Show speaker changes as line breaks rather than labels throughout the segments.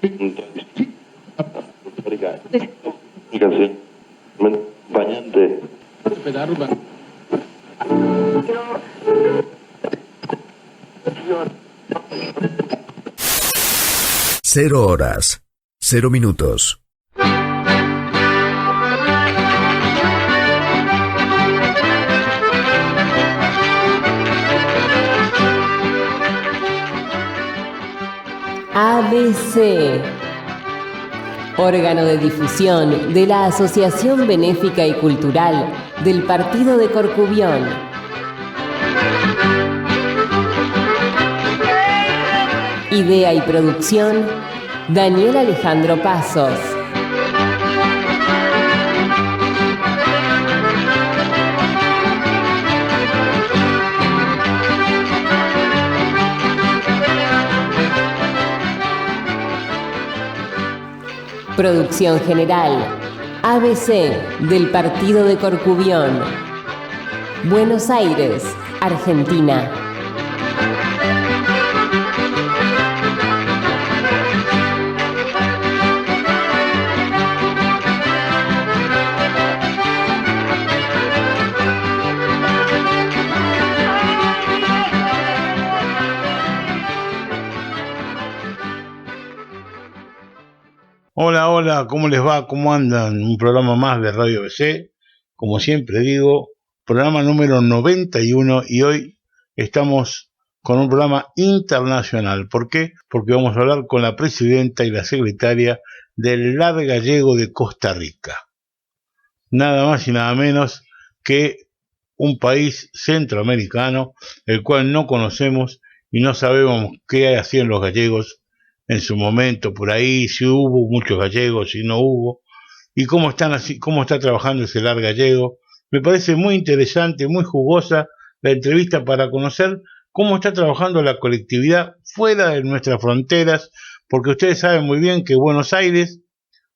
acompañante.
0 horas, 0 minutos.
ABC, órgano de difusión de la Asociación Benéfica y Cultural del Partido de Corcubión. Idea y producción, Daniel Alejandro Pasos. Producción general, ABC del Partido de Corcubión. Buenos Aires, Argentina.
Hola, hola, ¿cómo les va? ¿Cómo andan? Un programa más de Radio ABC, como siempre digo, programa número 91 y hoy estamos con un programa internacional. ¿Por qué? Porque vamos a hablar con la presidenta y la secretaria del LAR Gallego de Costa Rica. Nada más y nada menos que un país centroamericano, el cual no conocemos y no sabemos qué hacían los gallegos en su momento por ahí, si hubo muchos gallegos, si no hubo, y cómo está trabajando ese LAR gallego. Me parece muy interesante, muy jugosa la entrevista para conocer cómo está trabajando la colectividad fuera de nuestras fronteras, porque ustedes saben muy bien que Buenos Aires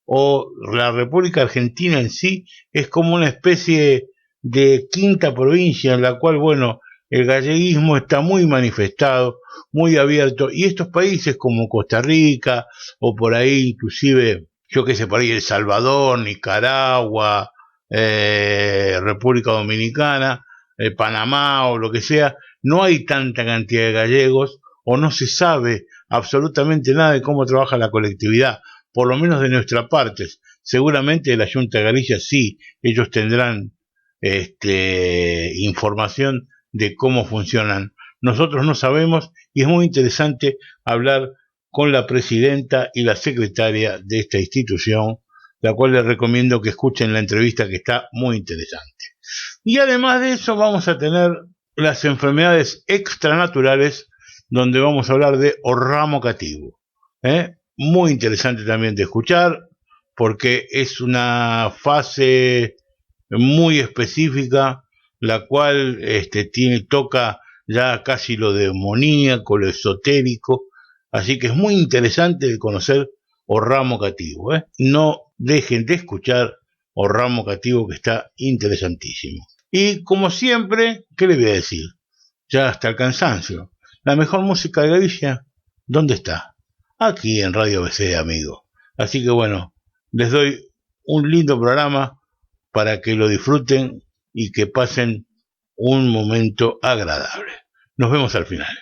o la República Argentina en sí es como una especie de quinta provincia en la cual, bueno, el galleguismo está muy manifestado, muy abierto, y estos países como Costa Rica, o por ahí inclusive, yo qué sé, por ahí El Salvador, Nicaragua, República Dominicana, Panamá o lo que sea, no hay tanta cantidad de gallegos, o no se sabe absolutamente nada de cómo trabaja la colectividad, por lo menos de nuestra parte. Seguramente de la Junta de Galicia sí, ellos tendrán información de cómo funcionan. Nosotros no sabemos y es muy interesante hablar con la presidenta y la secretaria de esta institución, la cual les recomiendo que escuchen la entrevista, que está muy interesante. Y además de eso vamos a tener las enfermedades extranaturales, donde vamos a hablar de orramo cativo. Muy interesante también de escuchar, porque es una fase muy específica, la cual toca ya casi lo demoníaco, lo esotérico, así que es muy interesante de conocer orramo cativo. No dejen de escuchar orramo cativo, que está interesantísimo. Y como siempre, ¿qué les voy a decir? Ya hasta el cansancio. La mejor música de Galicia, ¿dónde está? Aquí en Radio ABC, amigo. Así que bueno, les doy un lindo programa para que lo disfruten y que pasen un momento agradable. Nos vemos al final.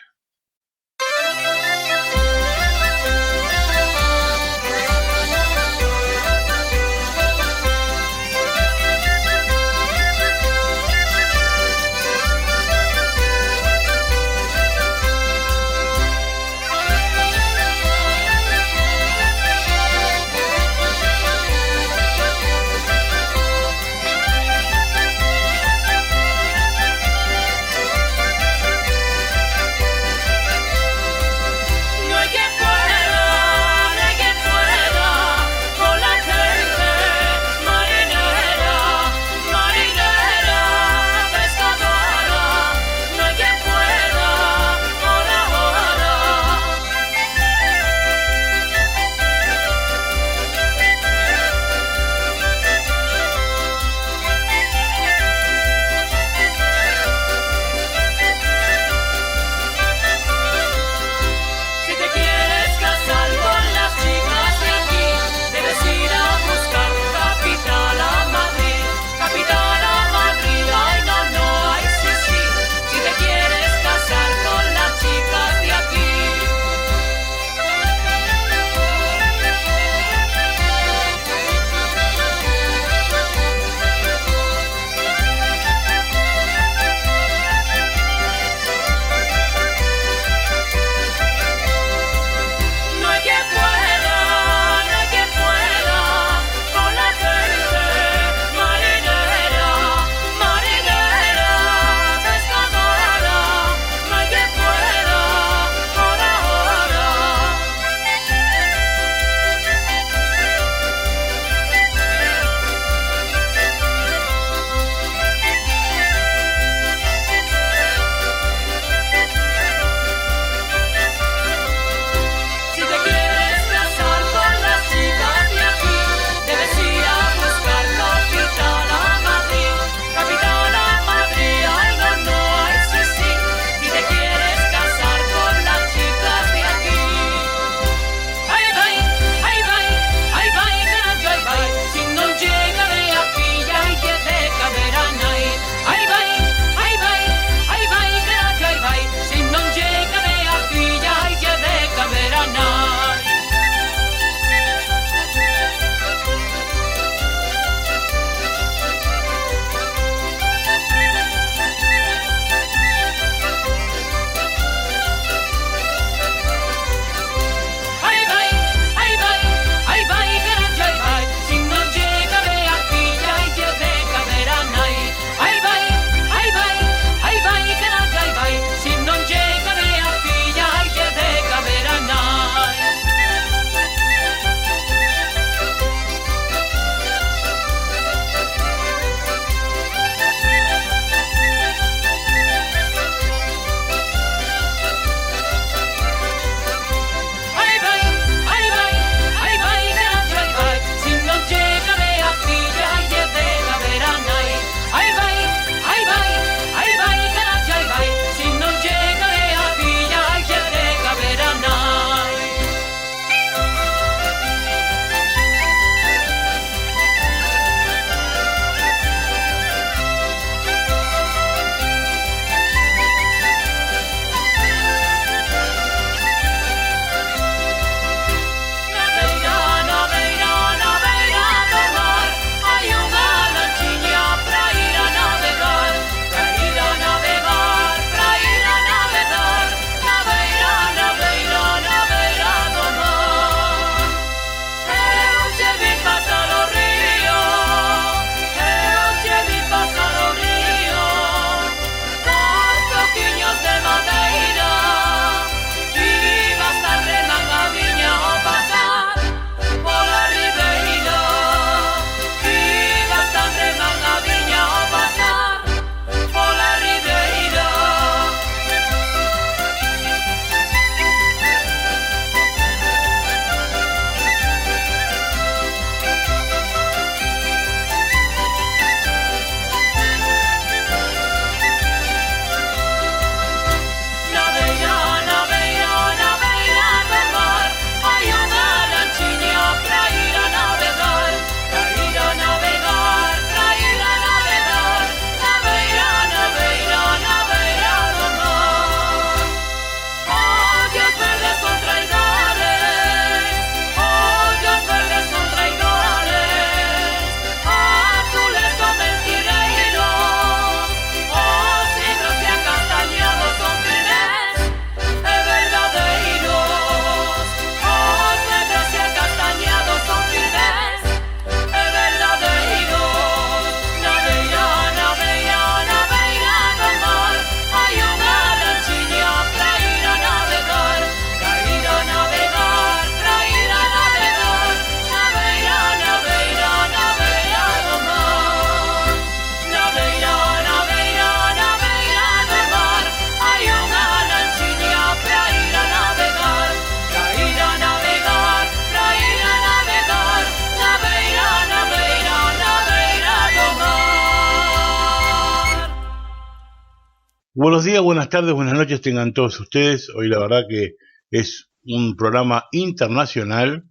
Buenos días, buenas tardes, buenas noches tengan todos ustedes. Hoy la verdad que es un programa internacional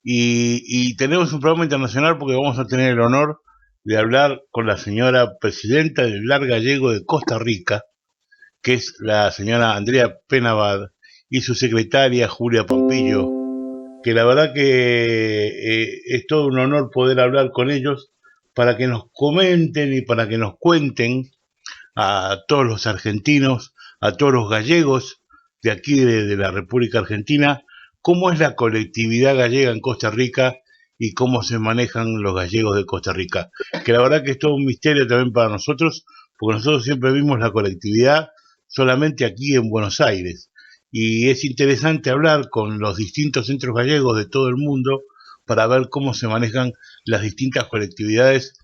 y tenemos un programa internacional porque vamos a tener el honor de hablar con la señora presidenta del LAR Gallego de Costa Rica, que es la señora Andrea Penabad, y su secretaria Julia Pampillo, que la verdad que es todo un honor poder hablar con ellos para que nos comenten y para que nos cuenten a todos los argentinos, a todos los gallegos de aquí de la República Argentina, cómo es la colectividad gallega en Costa Rica y cómo se manejan los gallegos de Costa Rica, que la verdad que es todo un misterio también para nosotros, porque nosotros siempre vimos la colectividad solamente aquí en Buenos Aires, y es interesante hablar con los distintos centros gallegos de todo el mundo para ver cómo se manejan las distintas colectividades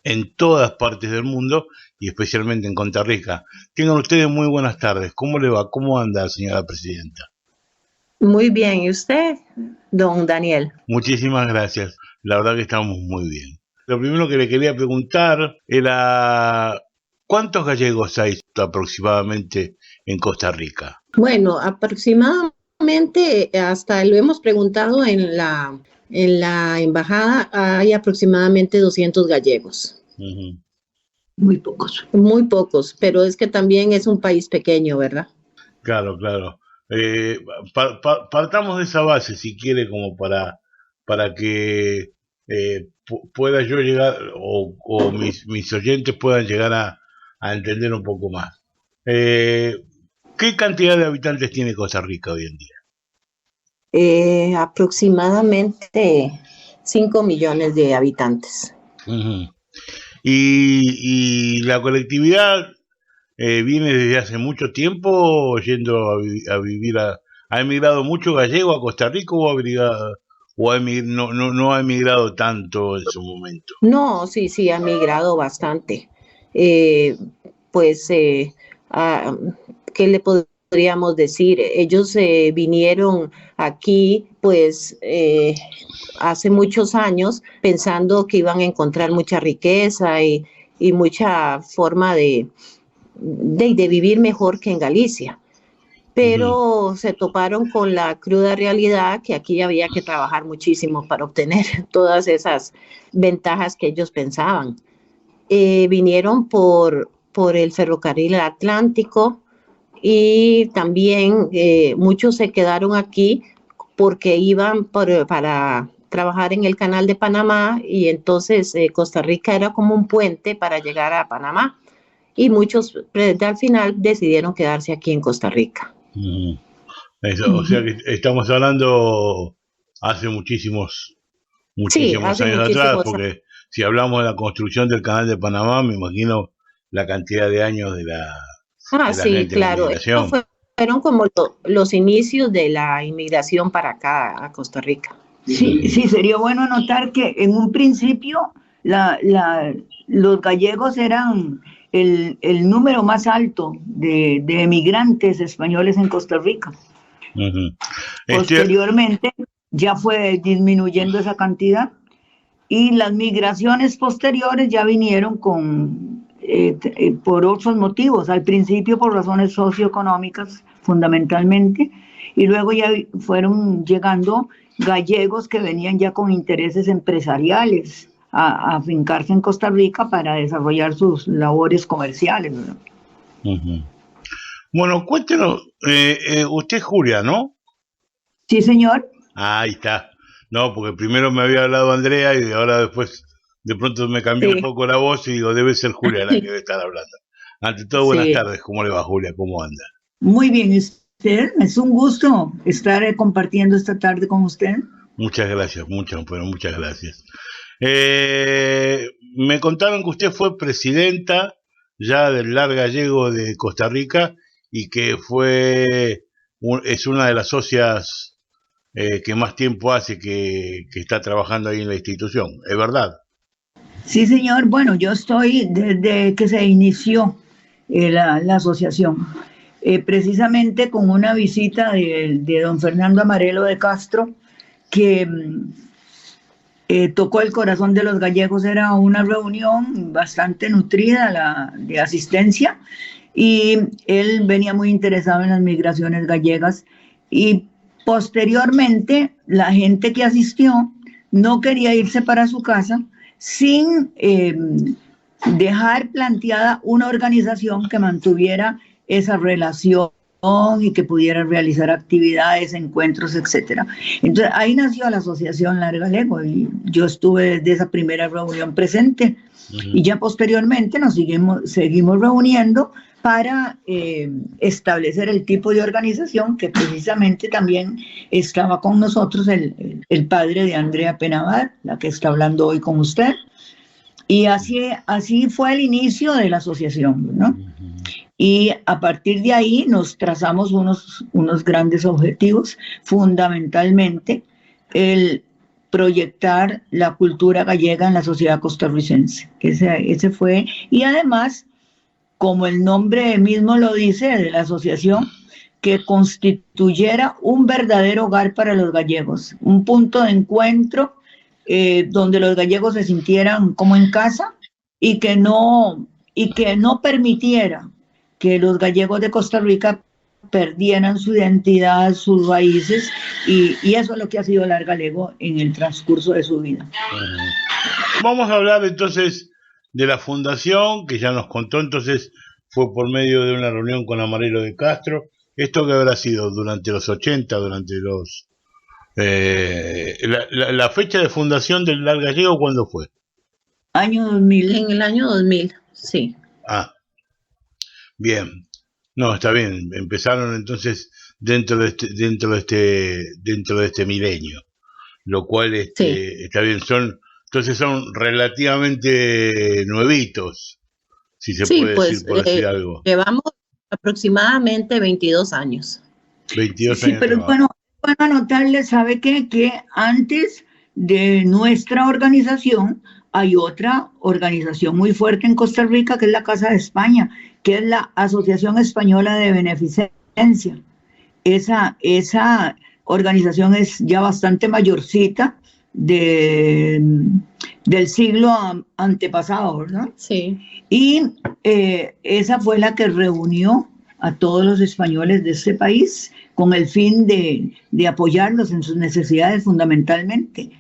en todas partes del mundo y especialmente en Costa Rica. Tengan ustedes muy buenas tardes. ¿Cómo le va? ¿Cómo anda, señora presidenta?
Muy bien. ¿Y usted, don Daniel?
Muchísimas gracias. La verdad que estamos muy bien. Lo primero que le quería preguntar era ¿cuántos gallegos hay aproximadamente en Costa Rica?
Bueno, aproximadamente, hasta lo hemos preguntado en la embajada, hay aproximadamente 200 gallegos.
Uh-huh.
Muy pocos, pero es que también es un país pequeño, ¿verdad?
Claro, claro. Partamos de esa base, si quiere, como para que pueda yo llegar, o mis oyentes puedan llegar a entender un poco más. ¿Qué cantidad de habitantes tiene Costa Rica hoy en día?
Aproximadamente 5 millones de habitantes.
Uh-huh. Y la colectividad viene desde hace mucho tiempo yendo a vivir ¿ha emigrado mucho gallego a Costa Rica o no ha emigrado tanto en su momento?
No, sí, ha migrado bastante. ¿Qué le podríamos decir? Ellos vinieron aquí, pues, hace muchos años, pensando que iban a encontrar mucha riqueza y mucha forma de vivir mejor que en Galicia. Pero uh-huh. Se toparon con la cruda realidad que aquí había que trabajar muchísimo para obtener todas esas ventajas que ellos pensaban. Vinieron por el ferrocarril Atlántico y también muchos se quedaron aquí porque iban para trabajar en el canal de Panamá y entonces Costa Rica era como un puente para llegar a Panamá y muchos al final decidieron quedarse aquí en Costa Rica.
Eso, o sea que estamos hablando hace muchísimos años atrás, porque si hablamos de la construcción del canal de Panamá, me imagino la cantidad de años de la
sí, claro. Fueron como los inicios de la inmigración para acá, a Costa Rica.
Sí, sería bueno notar que en un principio los gallegos eran el número más alto de emigrantes españoles en Costa Rica. Uh-huh. Posteriormente ya fue disminuyendo esa cantidad y las migraciones posteriores ya vinieron por otros motivos, al principio por razones socioeconómicas fundamentalmente, y luego ya fueron llegando gallegos que venían ya con intereses empresariales a afincarse en Costa Rica para desarrollar sus labores comerciales, ¿no?
Uh-huh. Bueno, cuéntenos, usted es Julia, ¿no?
Sí, señor.
Ahí está. No, porque primero me había hablado Andrea y ahora después de pronto me cambió un poco la voz y digo, debe ser Julia la que debe estar hablando. Ante todo, buenas tardes. ¿Cómo le va, Julia? ¿Cómo anda?
Muy bien, ¿y usted? Es un gusto estar compartiendo esta tarde con usted.
Muchas gracias, muchas gracias. Me contaron que usted fue presidenta ya del LAR Gallego de Costa Rica y que es una de las socias que más tiempo hace que está trabajando ahí en la institución, ¿es verdad?
Sí, señor. Bueno, yo estoy desde que se inició la asociación, precisamente con una visita de don Fernando Amarelo de Castro, que tocó el corazón de los gallegos. Era una reunión bastante nutrida de asistencia, y él venía muy interesado en las migraciones gallegas y posteriormente la gente que asistió no quería irse para su casa sin dejar planteada una organización que mantuviera esa relación y que pudiera realizar actividades, encuentros, etcétera. Entonces ahí nació la Asociación Larga Lego y yo estuve desde esa primera reunión presente. Y ya posteriormente nos seguimos reuniendo para establecer el tipo de organización que precisamente también estaba con nosotros el padre de Andrea Penavar, la que está hablando hoy con usted. Y así fue el inicio de la asociación, ¿no? Y a partir de ahí nos trazamos unos grandes objetivos, fundamentalmente el proyectar la cultura gallega en la sociedad costarricense. Ese fue, y además, como el nombre mismo lo dice, de la asociación, que constituyera un verdadero hogar para los gallegos, un punto de encuentro donde los gallegos se sintieran como en casa y que no permitiera que los gallegos de Costa Rica perdieran su identidad, sus raíces, y eso es lo que ha sido Larga Lego en el transcurso de su vida.
Vamos a hablar entonces de la fundación, que ya nos contó, entonces fue por medio de una reunión con Amarelo de Castro. ¿Esto que habrá sido durante los 80, durante los... la fecha de fundación del Larga Lego, ¿cuándo fue?
Año 2000.
En el año 2000, sí.
Ah, bien. No, está bien. Empezaron entonces dentro de este milenio, lo cual está bien. Entonces son relativamente nuevitos, si se puede decir, por decir algo.
Llevamos aproximadamente 22 años.
22
sí,
años.
Pero bueno anotarle, ¿sabe qué? Que antes de nuestra organización hay otra organización muy fuerte en Costa Rica, que es la Casa de España, que es la Asociación Española de Beneficencia. Esa organización es ya bastante mayorcita del siglo antepasado, ¿verdad?
Sí.
Y esa fue la que reunió a todos los españoles de este país con el fin de apoyarlos en sus necesidades fundamentalmente.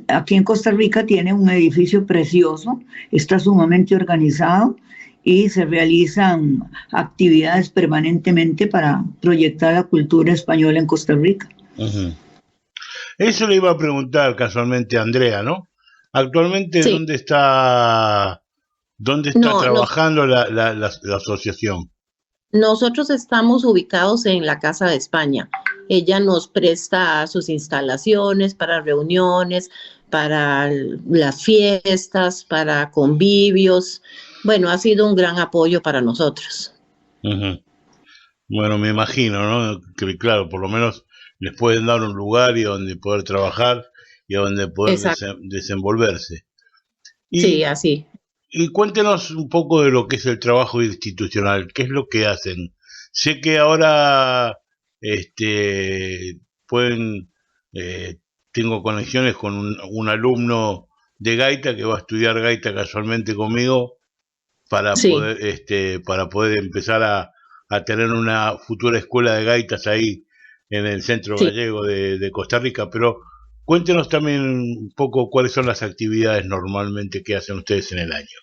Aquí en Costa Rica tiene un edificio precioso, está sumamente organizado y se realizan actividades permanentemente para proyectar la cultura española en Costa Rica.
Uh-huh. Eso le iba a preguntar casualmente a Andrea, ¿no? Actualmente, sí. ¿Dónde está trabajando la asociación?
Nosotros estamos ubicados en la Casa de España. Ella nos presta sus instalaciones para reuniones, para las fiestas, para convivios. Bueno, ha sido un gran apoyo para nosotros.
Uh-huh. Bueno, me imagino, ¿no? Que claro, por lo menos les pueden dar un lugar y donde poder trabajar y a donde poder desenvolverse.
Sí, así.
Y cuéntenos un poco de lo que es el trabajo institucional, qué es lo que hacen. Sé que ahora tengo conexiones con un alumno de gaita que va a estudiar gaita casualmente conmigo para poder empezar a tener una futura escuela de gaitas ahí en el centro gallego de Costa Rica, pero cuéntenos también un poco cuáles son las actividades normalmente que hacen ustedes en el año.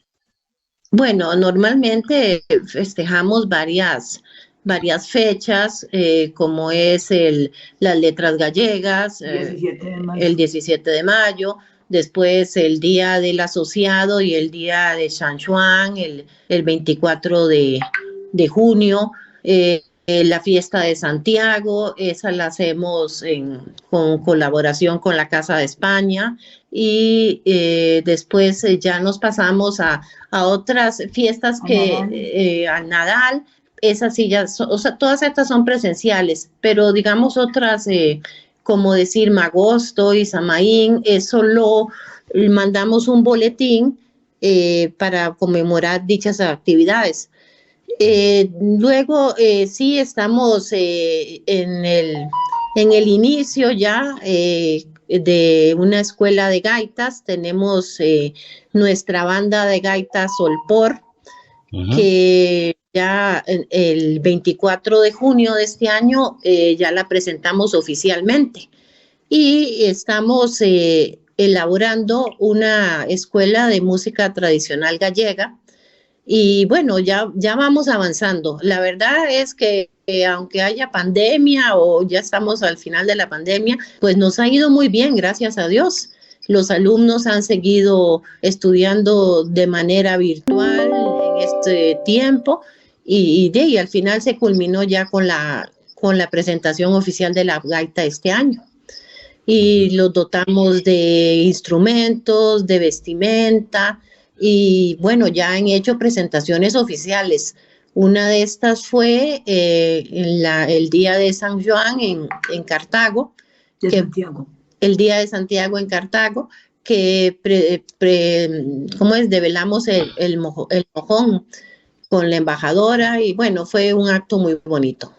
Bueno, normalmente festejamos varias fechas, como es las letras gallegas, el 17 de mayo, después el Día del Asociado y el Día de San Juan, el 24 de junio, la fiesta de Santiago, esa la hacemos con colaboración con la Casa de España, y después ya nos pasamos a otras fiestas al Nadal. Esas sí ya todas estas son presenciales, pero digamos otras como decir Magosto y Samaín, eso lo mandamos un boletín para conmemorar dichas actividades. Luego sí estamos en el inicio ya de una escuela de gaitas. Tenemos nuestra banda de gaitas Solpor, uh-huh, que ya el 24 de junio de este año ya la presentamos oficialmente y estamos elaborando una escuela de música tradicional gallega y bueno, ya vamos avanzando. La verdad es que aunque haya pandemia o ya estamos al final de la pandemia, pues nos ha ido muy bien, gracias a Dios. Los alumnos han seguido estudiando de manera virtual en este tiempo y al final se culminó ya con la presentación oficial de la gaita este año. Y los dotamos de instrumentos, de vestimenta y bueno, ya han hecho presentaciones oficiales. Una de estas fue el Día de San Juan en Cartago.
Santiago.
El Día de Santiago en Cartago, que develamos el mojón con la embajadora y bueno, fue un acto muy bonito.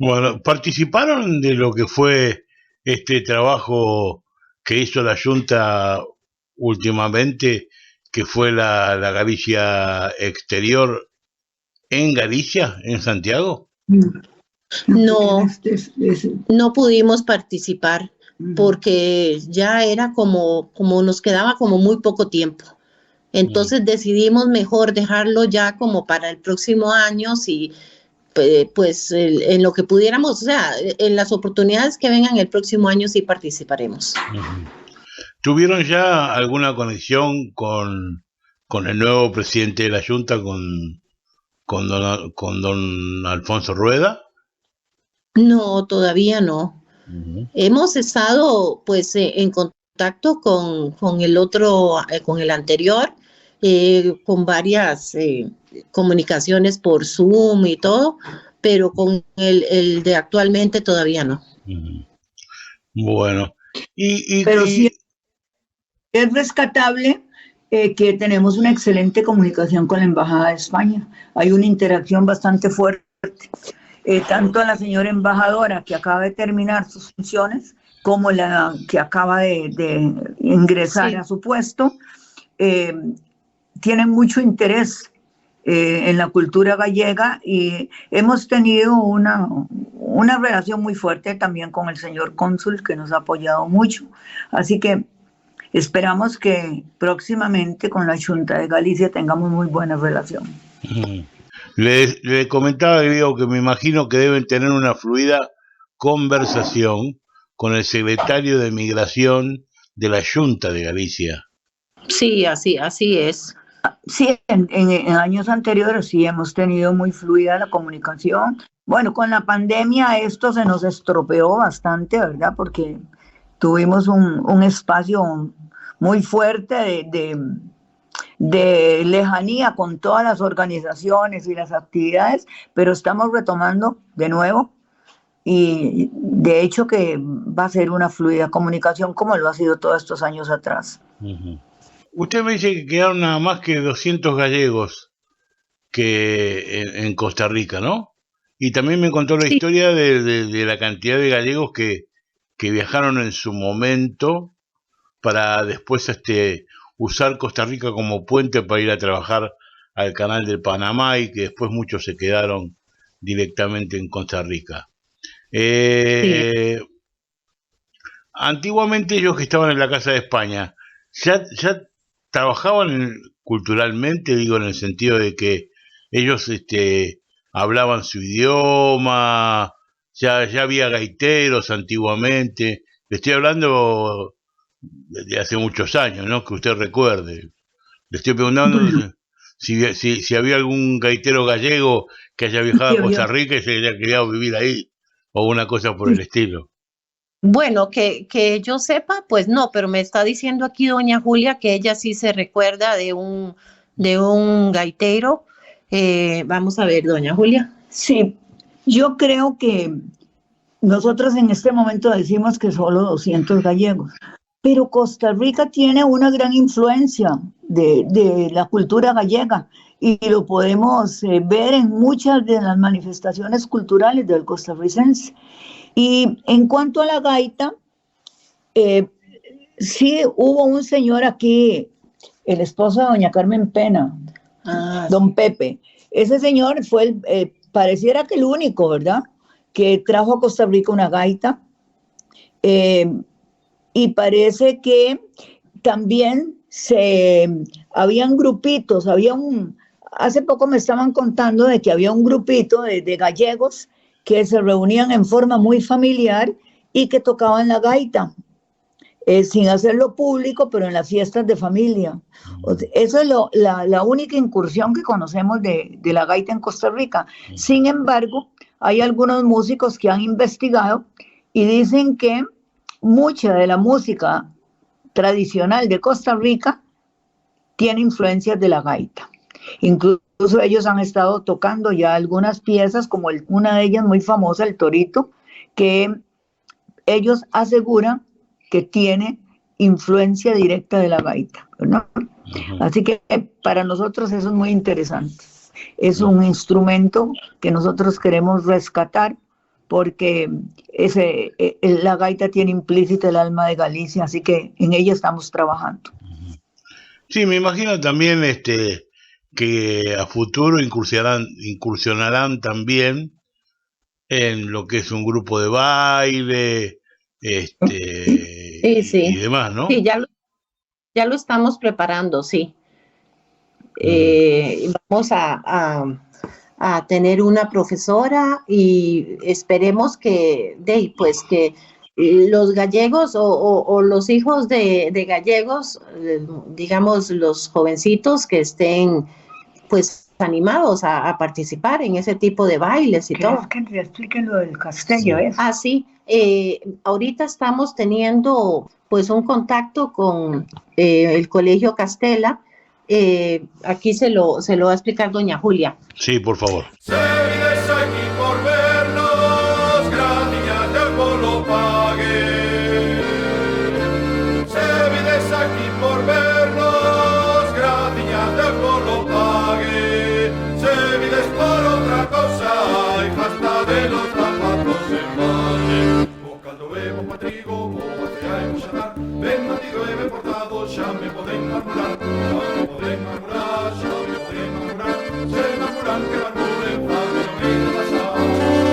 Bueno, ¿participaron de lo que fue este trabajo que hizo la Junta últimamente, que fue la Galicia Exterior en Galicia, en Santiago?
No pudimos participar porque ya era como nos quedaba como muy poco tiempo. Entonces decidimos mejor dejarlo ya como para el próximo año, si pues en lo que pudiéramos, o sea, en las oportunidades que vengan el próximo año sí participaremos.
¿Tuvieron ya alguna conexión con el nuevo presidente de la Junta, con don Alfonso Rueda?
No, todavía no. Hemos estado pues en contacto con el otro, con el anterior, con varias comunicaciones por Zoom y todo, pero con el de actualmente todavía no.
Bueno,
pero sí es rescatable que tenemos una excelente comunicación con la Embajada de España. Hay una interacción bastante fuerte. Tanto la señora embajadora que acaba de terminar sus funciones como la que acaba de ingresar a su puesto, tienen mucho interés en la cultura gallega y hemos tenido una relación muy fuerte también con el señor cónsul, que nos ha apoyado mucho. Así que esperamos que próximamente con la Junta de Galicia tengamos muy buena relación.
Le comentaba, Diego, que me imagino que deben tener una fluida conversación con el secretario de Migración de la Junta de Galicia.
Sí, así es.
Sí, en años anteriores sí hemos tenido muy fluida la comunicación. Bueno, con la pandemia esto se nos estropeó bastante, ¿verdad? Porque tuvimos un espacio muy fuerte de lejanía con todas las organizaciones y las actividades, pero estamos retomando de nuevo y de hecho que va a ser una fluida comunicación como lo ha sido todos estos años atrás.
Uh-huh. Usted me dice que quedaron nada más que 200 gallegos que en Costa Rica, ¿no? Y también me contó la historia de la cantidad de gallegos que viajaron en su momento para después usar Costa Rica como puente para ir a trabajar al canal del Panamá y que después muchos se quedaron directamente en Costa Rica. Antiguamente ellos que estaban en la Casa de España, ya trabajaban culturalmente, digo, en el sentido de que ellos hablaban su idioma, ya había gaiteros antiguamente. Le estoy hablando de hace muchos años, ¿no? Que usted recuerde. Le estoy preguntando si había algún gaitero gallego que haya viajado a Costa Rica y se haya querido vivir ahí, o una cosa por el estilo.
Bueno, que yo sepa, pues no, pero me está diciendo aquí doña Julia que ella sí se recuerda de un gaitero. Vamos a ver, doña Julia.
Sí, yo creo que nosotros en este momento decimos que solo 200 gallegos, pero Costa Rica tiene una gran influencia de la cultura gallega y lo podemos ver en muchas de las manifestaciones culturales del costarricense. Y en cuanto a la gaita, sí hubo un señor aquí, el esposo de doña Carmen Pena, don Pepe. Ese señor fue, pareciera que el único, ¿verdad?, que trajo a Costa Rica una gaita. Y parece que también habían grupitos, hace poco me estaban contando de que había un grupito de gallegos que se reunían en forma muy familiar y que tocaban la gaita, sin hacerlo público, pero en las fiestas de familia. Eso es la única incursión que conocemos de la gaita en Costa Rica. Sin embargo, hay algunos músicos que han investigado y dicen que mucha de la música tradicional de Costa Rica tiene influencias de la gaita. Incluso ellos han estado tocando ya algunas piezas, como una de ellas muy famosa, El Torito, que ellos aseguran que tiene influencia directa de la gaita, ¿no? Así que para nosotros eso es muy interesante. Es un instrumento que nosotros queremos rescatar porque la gaita tiene implícita el alma de Galicia, así que en ella estamos trabajando.
Sí, me imagino también que a futuro incursionarán también en lo que es un grupo de baile,
sí.
Y demás, ¿no?
Sí, ya lo estamos preparando, sí. Vamos a tener una profesora y esperemos que los gallegos o los hijos de gallegos, digamos los jovencitos que estén pues animados a participar en ese tipo de bailes y todo.
Que te expliquen lo del castello,
Sí.
¿eh?
Ahorita estamos teniendo pues un contacto con el Colegio Castela. Aquí se lo va a explicar doña Julia.
Sí, por favor.
Se vienes aquí por vernos, gracias del pueblo pague. Se vienes aquí por vernos, gracias del pueblo pague. Se vienes por otra cosa y hasta de los zapatos en valle. O caldo bebo patrigo, o hace hay muchatar, ven matido he portado, ya me poden anular. Se enamoran que la nube para no ir a pasar.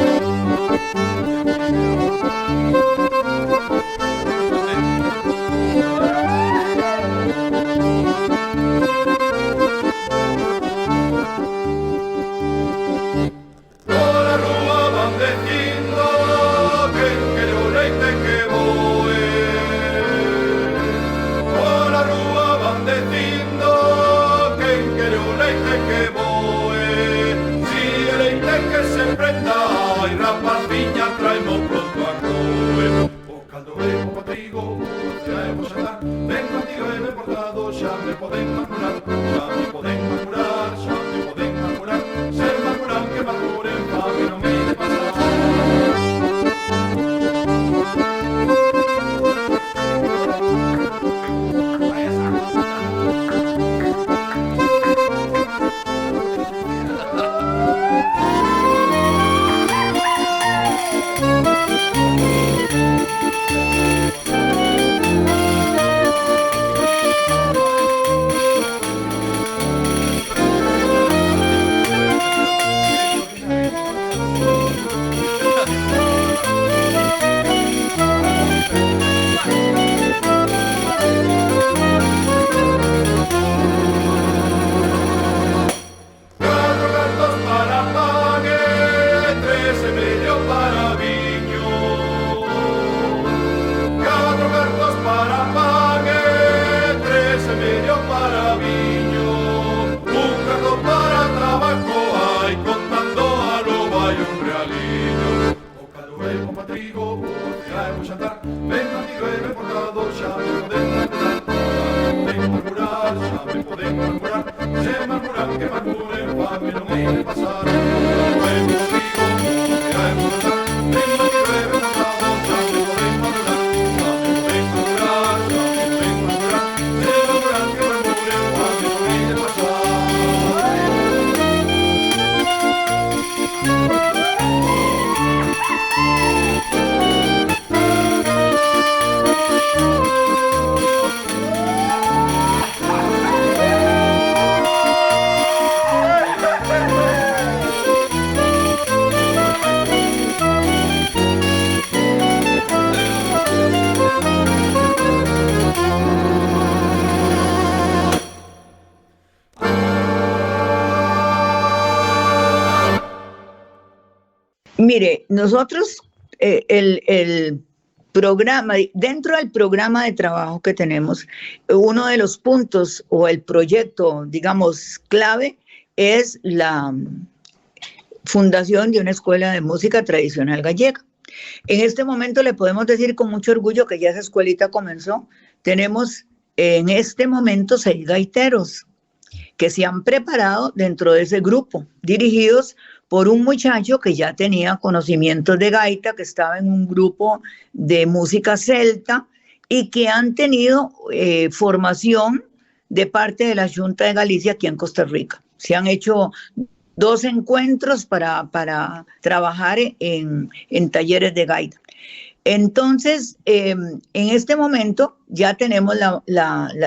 prenda y rapar piña traemos pronto a comer. O caldo de copa trigo, traemos a dar, ven contigo en el portado, ya me poden macurar, ya me poden macurar, ya me poden macurar, se macuran que macuren, pa' que no me de pasar.
Mire, nosotros el programa, dentro del programa de trabajo que tenemos, uno de los puntos o el proyecto, digamos, clave es la fundación de una escuela de música tradicional gallega. En este momento le podemos decir con mucho orgullo que ya esa escuelita comenzó. Tenemos en este momento 6 gaiteros que se han preparado dentro de ese grupo, dirigidos por un muchacho que ya tenía conocimientos de gaita, que estaba en un grupo de música celta y que han tenido formación de parte de la Junta de Galicia aquí en Costa Rica. Se han hecho 2 encuentros para trabajar en talleres de gaita. Entonces, en este momento ya tenemos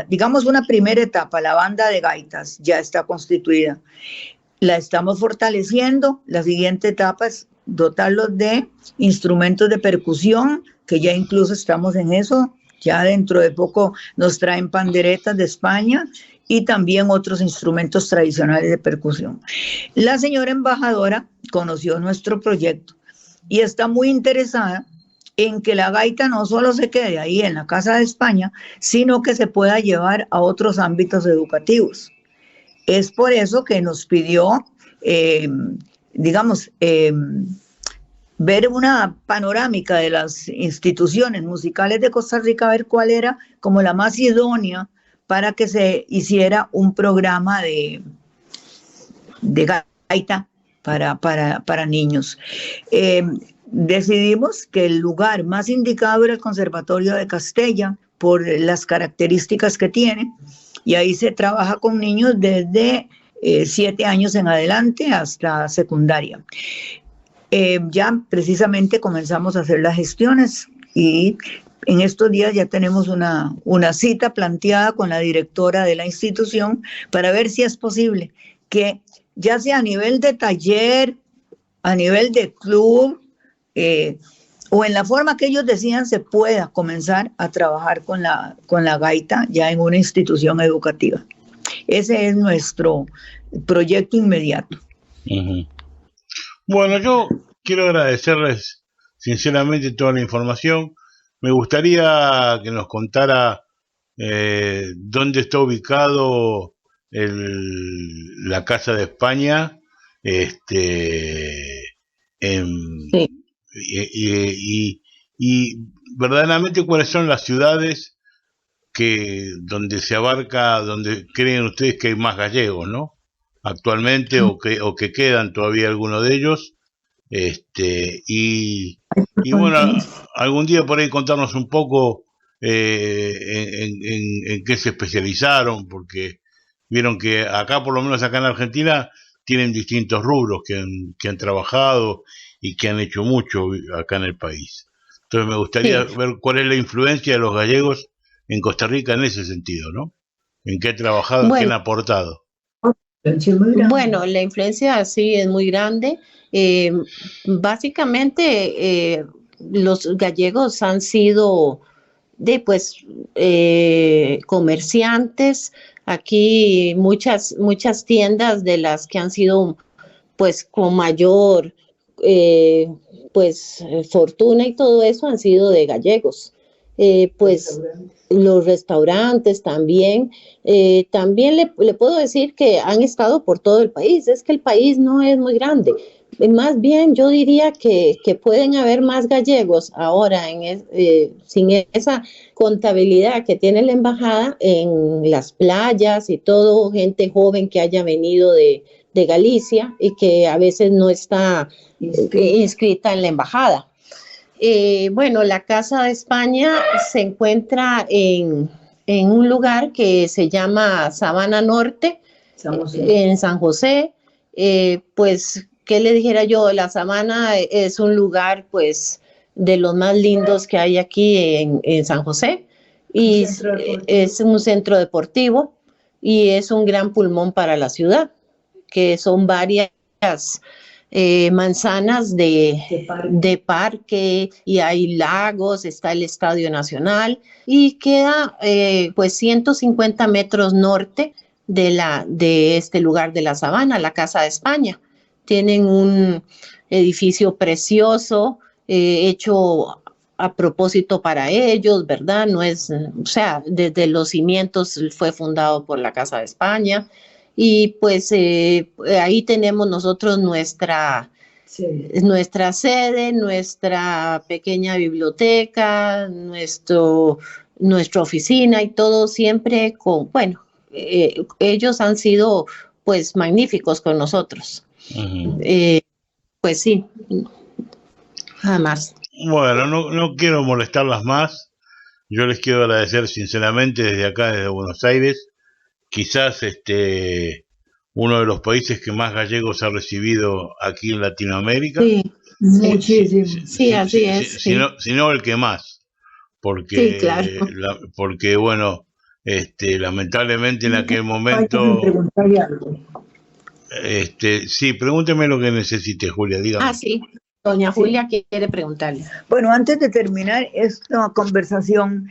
digamos, una primera etapa, la banda de gaitas ya está constituida. La estamos fortaleciendo. La siguiente etapa es dotarlos de instrumentos de percusión, que ya incluso estamos en eso. Ya dentro de poco nos traen panderetas de España y también otros instrumentos tradicionales de percusión. La señora embajadora conoció nuestro proyecto y está muy interesada en que la gaita no solo se quede ahí en la Casa de España, sino que se pueda llevar a otros ámbitos educativos. Es por eso que nos pidió, ver una panorámica de las instituciones musicales de Costa Rica, ver cuál era como la más idónea para que se hiciera un programa de gaita para niños. Decidimos que el lugar más indicado era el Conservatorio de Castella, por las características que tiene, y ahí se trabaja con niños desde 7 años en adelante hasta secundaria. Ya precisamente comenzamos a hacer las gestiones y en estos días ya tenemos una cita planteada con la directora de la institución para ver si es posible que ya sea a nivel de taller, a nivel de club, o en la forma que ellos decidan, se pueda comenzar a trabajar con la gaita ya en una institución educativa. Ese es nuestro proyecto inmediato.
Uh-huh. Bueno, yo quiero agradecerles sinceramente toda la información. Me gustaría que nos contara dónde está ubicado la Casa de España, Em,
Sí.
y verdaderamente, ¿cuáles son las ciudades donde se abarca, donde creen ustedes que hay más gallegos, ¿no? Actualmente, o que quedan todavía algunos de ellos? Y bueno, algún día por ahí contarnos un poco en qué se especializaron, porque vieron que acá, por lo menos acá en Argentina, tienen distintos rubros que han trabajado y que han hecho mucho acá en el país. Entonces me gustaría
Sí.
ver cuál es la influencia de los gallegos en Costa Rica en ese sentido, ¿no? En qué han trabajado, en qué han
Bueno,
aportado.
bueno, la influencia sí es muy grande. Eh, Básicamente, los gallegos han sido comerciantes. Aquí muchas tiendas de las que han sido pues con mayor eh, fortuna y todo eso han sido de gallegos. Pues los restaurantes también. También le puedo decir que han estado por todo el país. Es que el país no es muy grande. Más bien yo diría que pueden haber más gallegos ahora sin esa contabilidad que tiene la embajada en las playas y todo, gente joven que haya venido de Galicia y que a veces no está inscrita en la embajada. Bueno, la Casa de España se encuentra en un lugar que se llama Sabana Norte, en San José. Pues, ¿qué le dijera yo? La Sabana es un lugar, pues, de los más lindos que hay aquí en San José. Y es un centro deportivo y es un gran pulmón para la ciudad, que son varias manzanas de parque y hay lagos, está el Estadio Nacional y queda pues 150 metros norte de este lugar de la Sabana, la Casa de España. Tienen un edificio precioso hecho a propósito para ellos, ¿verdad? No es, o sea, desde los cimientos fue fundado por la Casa de España y pues ahí tenemos nosotros nuestra sede, nuestra pequeña biblioteca, nuestra oficina y todo siempre bueno, ellos han sido pues magníficos con nosotros.
Uh-huh.
Pues sí, nada más.
Bueno, no quiero molestarlas más. Yo les quiero agradecer sinceramente desde acá, desde Buenos Aires. Quizás uno de los países que más gallegos ha recibido aquí en Latinoamérica.
Sí, muchísimo. Sí, así es.
Si no el que más. Porque,
sí, claro.
Porque bueno, lamentablemente en aquel momento... Sí, pregúnteme lo que necesite, Julia, dígame.
Ah, sí. Doña Julia quiere preguntarle.
Bueno, antes de terminar esta conversación,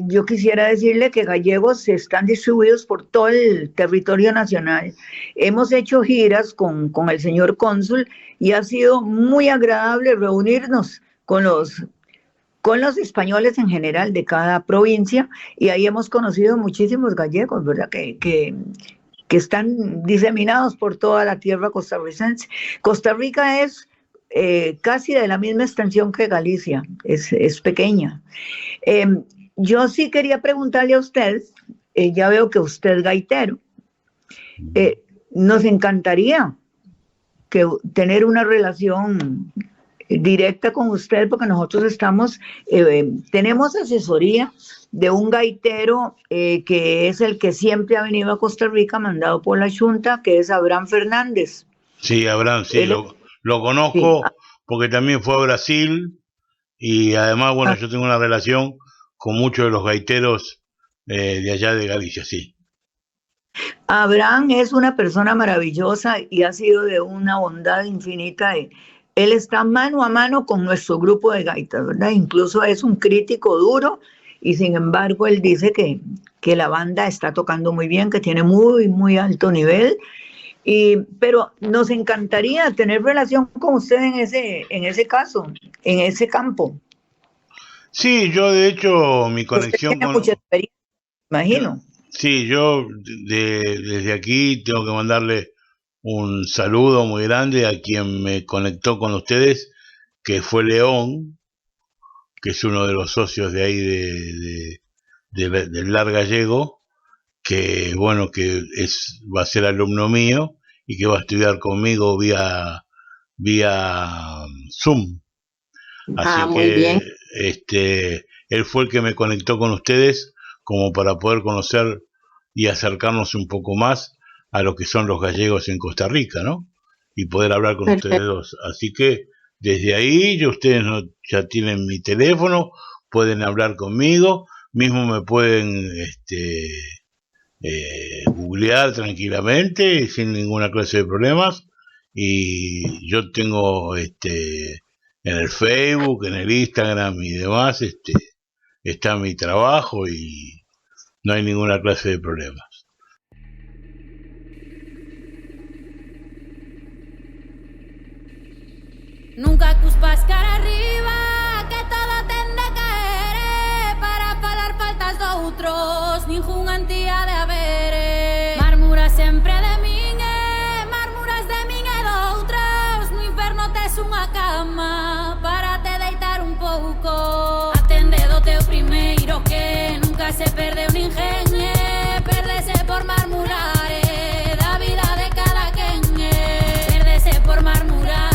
yo quisiera decirle que gallegos están distribuidos por todo el territorio nacional. Hemos hecho giras con el señor cónsul y ha sido muy agradable reunirnos con los españoles en general de cada provincia y ahí hemos conocido muchísimos gallegos, ¿verdad? Que están diseminados por toda la tierra costarricense. Costa Rica es casi de la misma extensión que Galicia, es pequeña. Yo sí quería preguntarle a usted, ya veo que usted es gaitero, nos encantaría tener una relación directa con usted porque nosotros tenemos asesoría de un gaitero que es el que siempre ha venido a Costa Rica, mandado por la Junta, que es Abraham Fernández.
Sí, Abraham, sí, lo conozco porque también fue a Brasil y además, bueno, yo tengo una relación con muchos de los gaiteros de allá de Galicia, sí.
Abraham es una persona maravillosa y ha sido de una bondad infinita. Él está mano a mano con nuestro grupo de gaitas, ¿verdad? Incluso es un crítico duro y sin embargo él dice que la banda está tocando muy bien, que tiene muy, muy alto nivel. Pero nos encantaría tener relación con usted en ese caso, en ese campo.
Sí, yo de hecho mi conexión
usted tiene mucha experiencia, imagino.
Sí, yo desde aquí tengo que mandarle un saludo muy grande a quien me conectó con ustedes, que fue León, que es uno de los socios de ahí del LAR Gallego, que bueno, va a ser alumno mío y que va a estudiar conmigo vía Zoom. Así
muy bien.
Él fue el que me conectó con ustedes como para poder conocer y acercarnos un poco más a lo que son los gallegos en Costa Rica, ¿no? Y poder hablar con ustedes dos. Así que desde ahí ustedes ya tienen mi teléfono, pueden hablar conmigo, mismo me pueden googlear tranquilamente sin ninguna clase de problemas, y yo tengo en el Facebook, en el Instagram y demás, está mi trabajo y no hay ninguna clase de problemas.
Nunca cuspas cara arriba, que todo ten de caer, para falar faltas doutros, ningún antía de haber. Marmuras sempre de min, marmuras de min e doutros, no inferno tes unha cama, para te deitar un pouco. Atende do teu primeiro que nunca se perdeu ninguén, perdese por marmurar, da vida de cada quen, perdese por marmurar.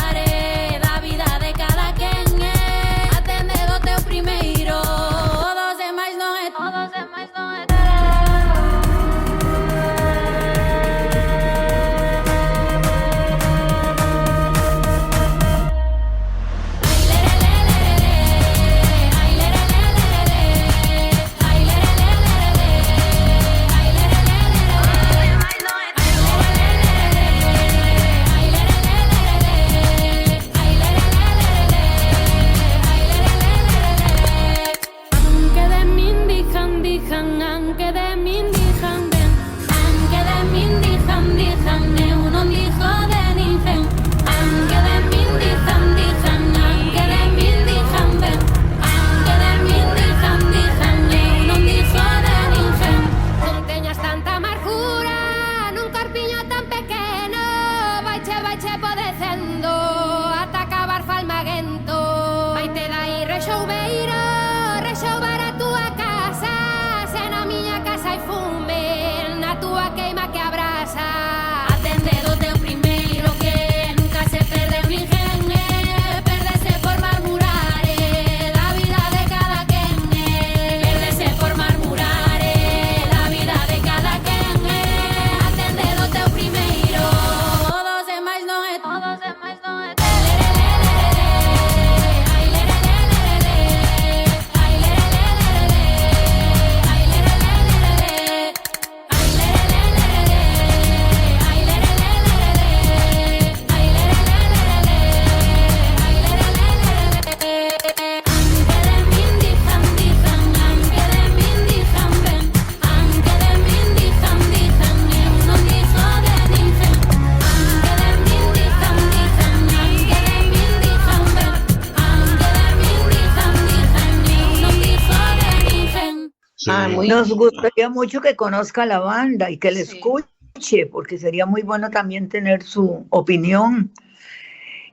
Nos gustaría mucho que conozca la banda y que la escuche, porque sería muy bueno también tener su opinión.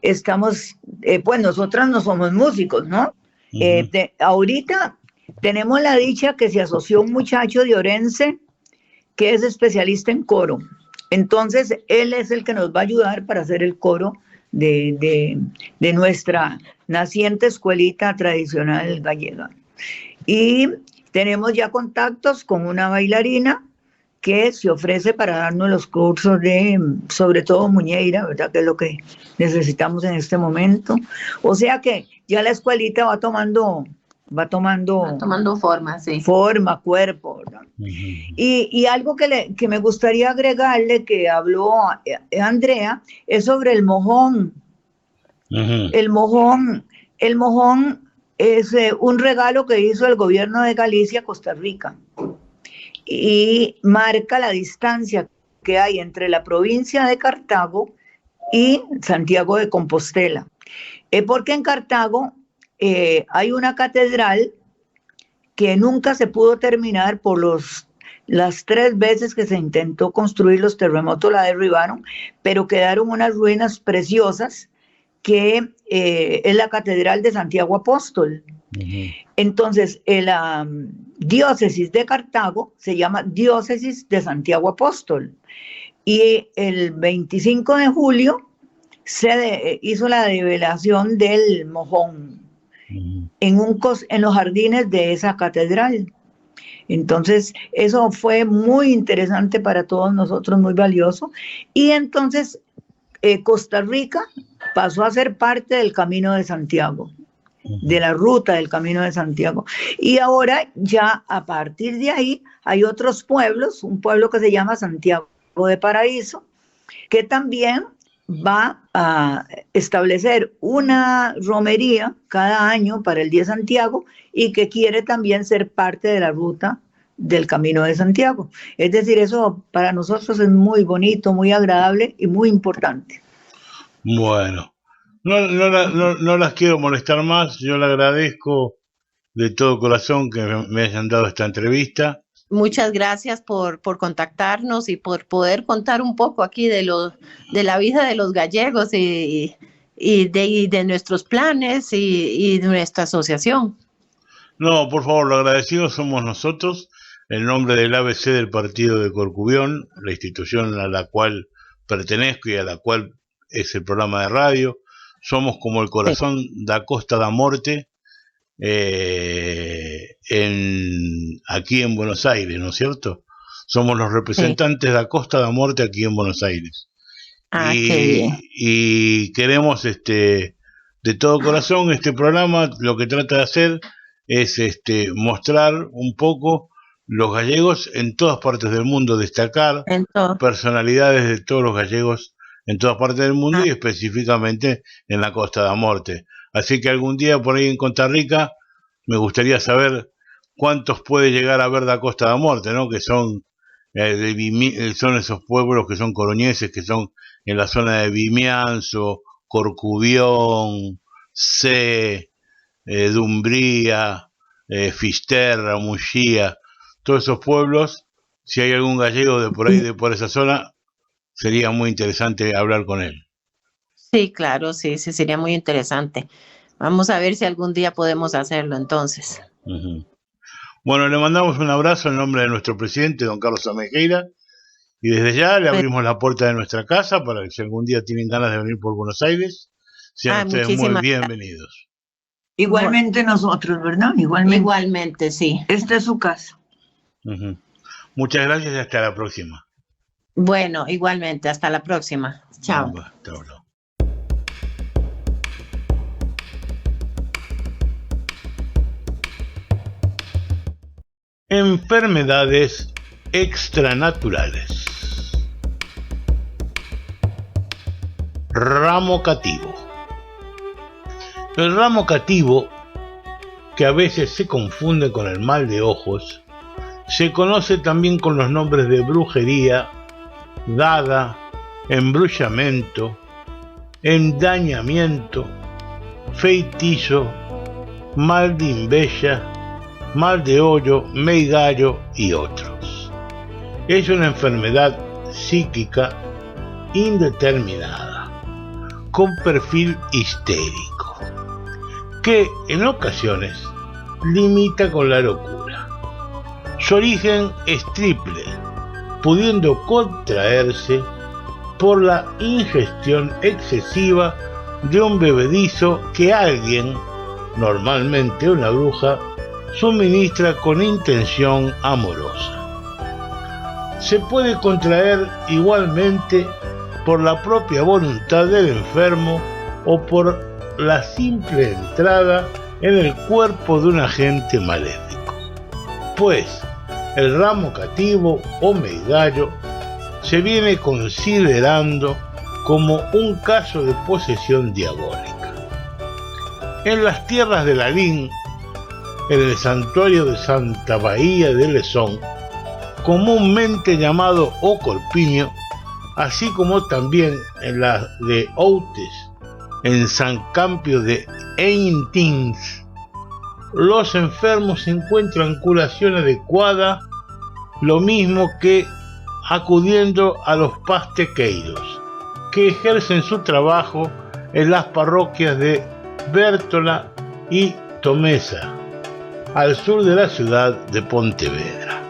Estamos, pues nosotras no somos músicos, ¿no? Ahorita tenemos la dicha que se asoció un muchacho de Orense que es especialista en coro. Entonces, él es el que nos va a ayudar para hacer el coro de nuestra naciente escuelita tradicional gallega. Y tenemos ya contactos con una bailarina que se ofrece para darnos los cursos de, sobre todo, muñeira, ¿verdad? Que es lo que necesitamos en este momento. O sea que ya la escuelita va tomando
forma, sí.
Forma, cuerpo, ¿verdad? Y algo que me gustaría agregarle, que habló Andrea, es sobre el mojón. El mojón es un regalo que hizo el gobierno de Galicia a Costa Rica y marca la distancia que hay entre la provincia de Cartago y Santiago de Compostela. Porque en Cartago hay una catedral que nunca se pudo terminar por los Las 3 veces que se intentó construir, los terremotos la derribaron, pero quedaron unas ruinas preciosas que es la Catedral de Santiago Apóstol. Entonces, la diócesis de Cartago se llama Diócesis de Santiago Apóstol. Y el 25 de julio se hizo la develación del mojón en los jardines de esa catedral. Entonces, eso fue muy interesante para todos nosotros, muy valioso. Y entonces, Costa Rica pasó a ser parte del Camino de Santiago, de la ruta del Camino de Santiago. Y ahora ya a partir de ahí hay otros pueblos, un pueblo que se llama Santiago de Paraíso, que también va a establecer una romería cada año para el Día de Santiago y que quiere también ser parte de la ruta del Camino de Santiago. Es decir, eso para nosotros es muy bonito, muy agradable y muy importante.
Bueno, no las quiero molestar más. Yo le agradezco de todo corazón que me hayan dado esta entrevista.
Muchas gracias por contactarnos y por poder contar un poco aquí de la vida de los gallegos y de nuestros planes y de nuestra asociación.
No, por favor, lo agradecidos somos nosotros, en nombre del ABC del Partido de Corcubión, la institución a la cual pertenezco y a la cual es el programa de radio. Somos como el corazón da Costa da Morte, aquí en Buenos Aires, ¿no es cierto? Somos los representantes de la Costa da Morte aquí en Buenos Aires.
Qué bien.
Y queremos de todo corazón este programa, lo que trata de hacer es mostrar un poco los gallegos en todas partes del mundo, destacar personalidades de todos los gallegos en todas partes del mundo y específicamente en la Costa da Morte. Así que algún día por ahí en Costa Rica me gustaría saber cuántos puede llegar a ver la Costa da Morte, ¿no? Que son esos pueblos que son coroñeses, que son en la zona de Vimianzo, Corcubión, Dumbría, Fisterra, Muxía, todos esos pueblos. Si hay algún gallego de por ahí, de por esa zona, sería muy interesante hablar con él.
Sí, claro, sí, sería muy interesante. Vamos a ver si algún día podemos hacerlo entonces.
Bueno, le mandamos un abrazo en nombre de nuestro presidente, don Carlos Amejeira, y desde ya le abrimos la puerta de nuestra casa para que si algún día tienen ganas de venir por Buenos Aires, sean ustedes muy bienvenidos.
Igualmente nosotros, ¿verdad?
Igualmente, sí.
Esta es su casa.
Muchas gracias y hasta la próxima.
Bueno, igualmente, hasta la próxima. Chao.
Hasta luego. Enfermedades extranaturales. Ramo cativo. El ramo cativo, que a veces se confunde con el mal de ojos, se conoce también con los nombres de brujería, dada, embrullamiento, endañamiento, feitizo, mal de imbella, mal de hoyo, meigallo y otros. Es una enfermedad psíquica indeterminada, con perfil histérico, que en ocasiones limita con la locura. Su origen es triple, pudiendo contraerse por la ingestión excesiva de un bebedizo que alguien, normalmente una bruja, suministra con intención amorosa. Se puede contraer igualmente por la propia voluntad del enfermo o por la simple entrada en el cuerpo de un agente maléfico, pues el ramo cativo o meigallo se viene considerando como un caso de posesión diabólica. En las tierras de Lalín, en el santuario de Santa Bahía de Lezón, comúnmente llamado Ocorpiño, así como también en la de Outes, en San Campio de Eintins, los enfermos encuentran curación adecuada lo mismo que acudiendo a los pastequeiros, que ejercen su trabajo en las parroquias de Bértola y Tomesa, al sur de la ciudad de Pontevedra.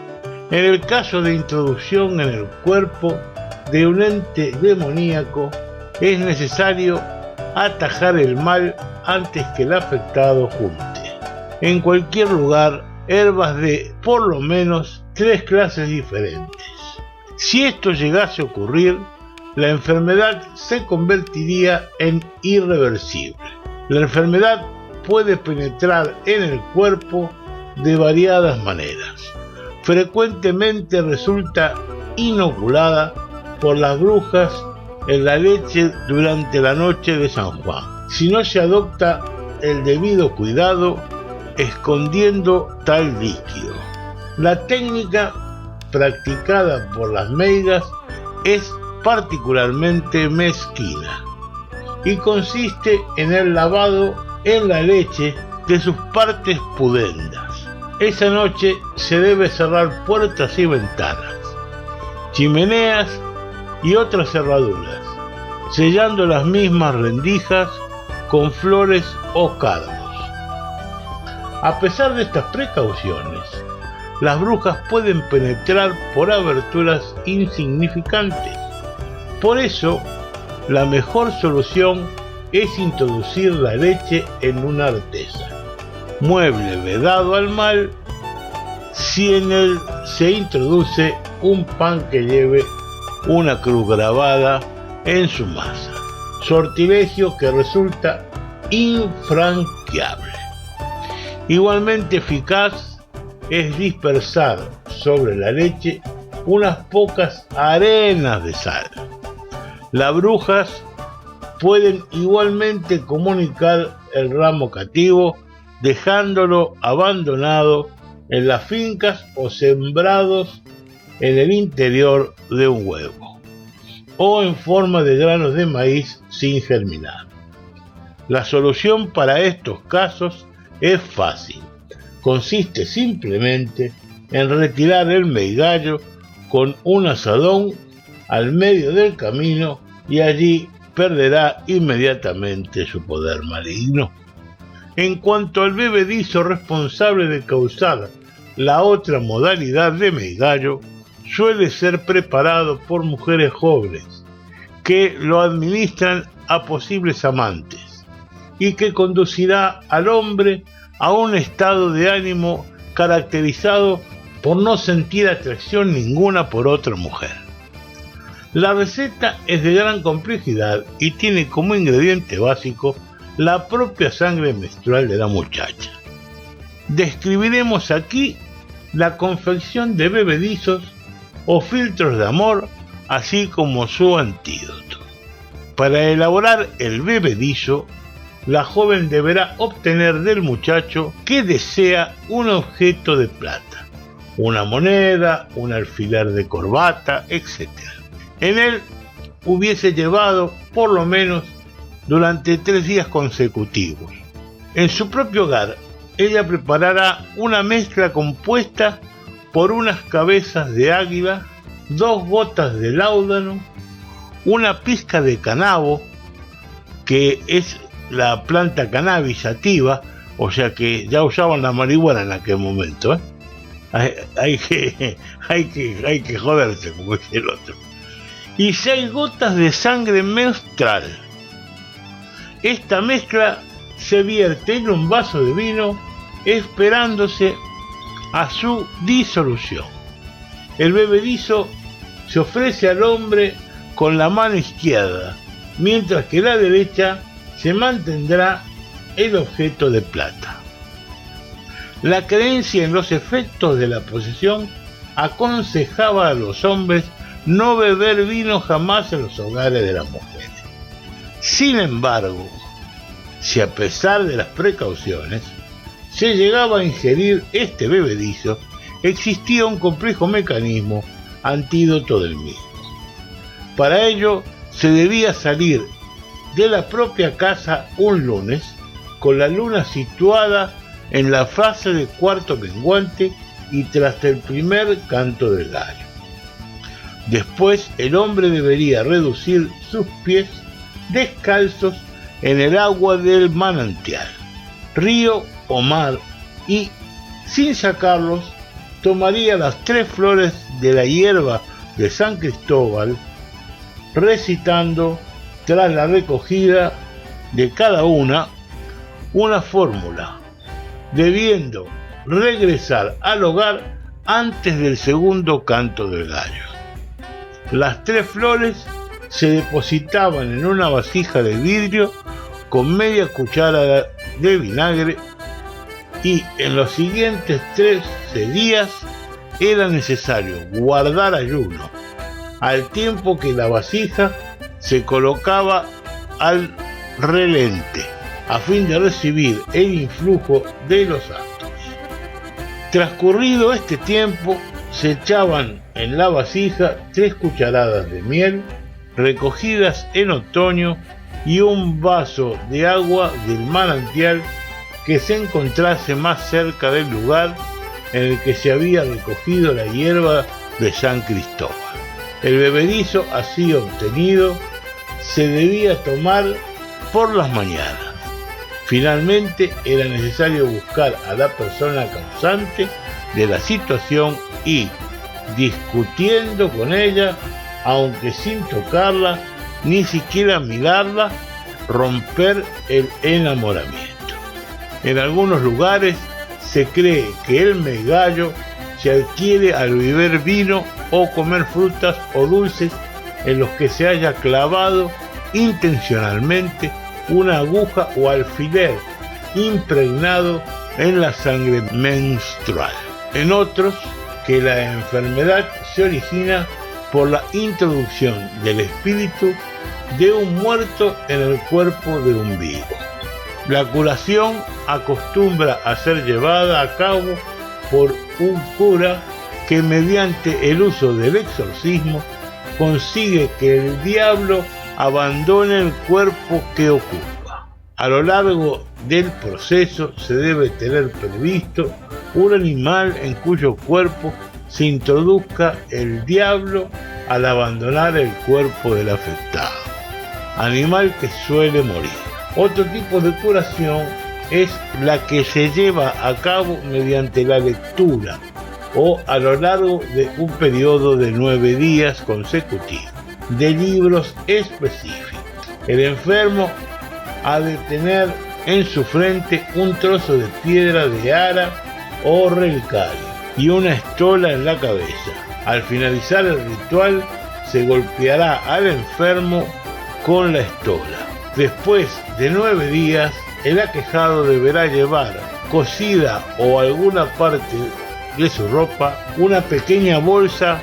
En el caso de introducción en el cuerpo de un ente demoníaco, es necesario atajar el mal antes que el afectado junte, en cualquier lugar, herbas de por lo menos 3 clases diferentes. Si esto llegase a ocurrir, la enfermedad se convertiría en irreversible. La enfermedad puede penetrar en el cuerpo de variadas maneras. Frecuentemente resulta inoculada por las brujas en la leche durante la noche de San Juan, si no se adopta el debido cuidado escondiendo tal líquido. La técnica practicada por las meigas es particularmente mezquina y consiste en el lavado en la leche de sus partes pudendas. Esa noche se debe cerrar puertas y ventanas, chimeneas y otras cerraduras, sellando las mismas rendijas con flores o cardos. A pesar de estas precauciones, las brujas pueden penetrar por aberturas insignificantes. Por eso, la mejor solución es introducir la leche en una artesa, mueble vedado al mal, si en él se introduce un pan que lleve una cruz grabada en su masa, sortilegio que resulta infranqueable. Igualmente eficaz es dispersar sobre la leche unas pocas arenas de sal. Las brujas pueden igualmente comunicar el ramo cativo dejándolo abandonado en las fincas o sembrados en el interior de un huevo o en forma de granos de maíz sin germinar. La solución para estos casos es fácil. Consiste simplemente en retirar el meigallo con un azadón al medio del camino y allí perderá inmediatamente su poder maligno. En cuanto al bebedizo responsable de causar la otra modalidad de meigallo, suele ser preparado por mujeres jóvenes que lo administran a posibles amantes y que conducirá al hombre a un estado de ánimo caracterizado por no sentir atracción ninguna por otra mujer. La receta es de gran complejidad y tiene como ingrediente básico la propia sangre menstrual de la muchacha. Describiremos aquí la confección de bebedizos o filtros de amor, así como su antídoto. Para elaborar el bebedizo, la joven deberá obtener del muchacho que desea un objeto de plata, una moneda, un alfiler de corbata, etc. En él hubiese llevado por lo menos durante 3 días consecutivos. En su propio hogar, ella preparará una mezcla compuesta por unas cabezas de águila, 2 gotas de láudano, una pizca de canabo, que es la planta cannabis sativa, o sea que ya usaban la marihuana en aquel momento, ¿eh? Hay que joderse, como dice el otro. Y 6 gotas de sangre menstrual. Esta mezcla se vierte en un vaso de vino esperándose a su disolución. El bebedizo se ofrece al hombre con la mano izquierda, mientras que la derecha se mantendrá el objeto de plata. La creencia en los efectos de la posesión aconsejaba a los hombres no beber vino jamás en los hogares de las mujeres. Sin embargo, si a pesar de las precauciones se llegaba a ingerir este bebedizo, existía un complejo mecanismo antídoto del mismo. Para ello, se debía salir de la propia casa un lunes, con la luna situada en la fase de cuarto menguante y tras el primer canto del gallo. Después el hombre debería reducir sus pies descalzos en el agua del manantial, río o mar, y sin sacarlos tomaría las 3 flores de la hierba de San Cristóbal, recitando tras la recogida de cada una fórmula, debiendo regresar al hogar antes del segundo canto del gallo. Las 3 flores se depositaban en una vasija de vidrio con media cuchara de vinagre, y en los siguientes 13 días era necesario guardar ayuno, al tiempo que la vasija se colocaba al relente, a fin de recibir el influjo de los astros. Transcurrido este tiempo, se echaban en la vasija 3 cucharadas de miel, recogidas en otoño, y un vaso de agua del manantial que se encontrase más cerca del lugar en el que se había recogido la hierba de San Cristóbal. El bebedizo así obtenido se debía tomar por las mañanas. Finalmente era necesario buscar a la persona causante de la situación y, discutiendo con ella, aunque sin tocarla, ni siquiera mirarla, romper el enamoramiento. En algunos lugares se cree que el megallo se adquiere al beber vino o comer frutas o dulces en los que se haya clavado intencionalmente una aguja o alfiler impregnado en la sangre menstrual. En otros, que la enfermedad se origina por la introducción del espíritu de un muerto en el cuerpo de un vivo. La curación acostumbra a ser llevada a cabo por un cura que, mediante el uso del exorcismo, consigue que el diablo abandone el cuerpo que ocupa. A lo largo del proceso se debe tener previsto un animal en cuyo cuerpo se introduzca el diablo al abandonar el cuerpo del afectado, animal que suele morir. Otro tipo de curación es la que se lleva a cabo mediante la lectura o a lo largo de un periodo de 9 días consecutivos de libros específicos. El enfermo ha de tener en su frente un trozo de piedra de ara o relicario y una estola en la cabeza. Al finalizar el ritual se golpeará al enfermo con la estola. Después de 9 días, el aquejado deberá llevar cosida o alguna parte de su ropa una pequeña bolsa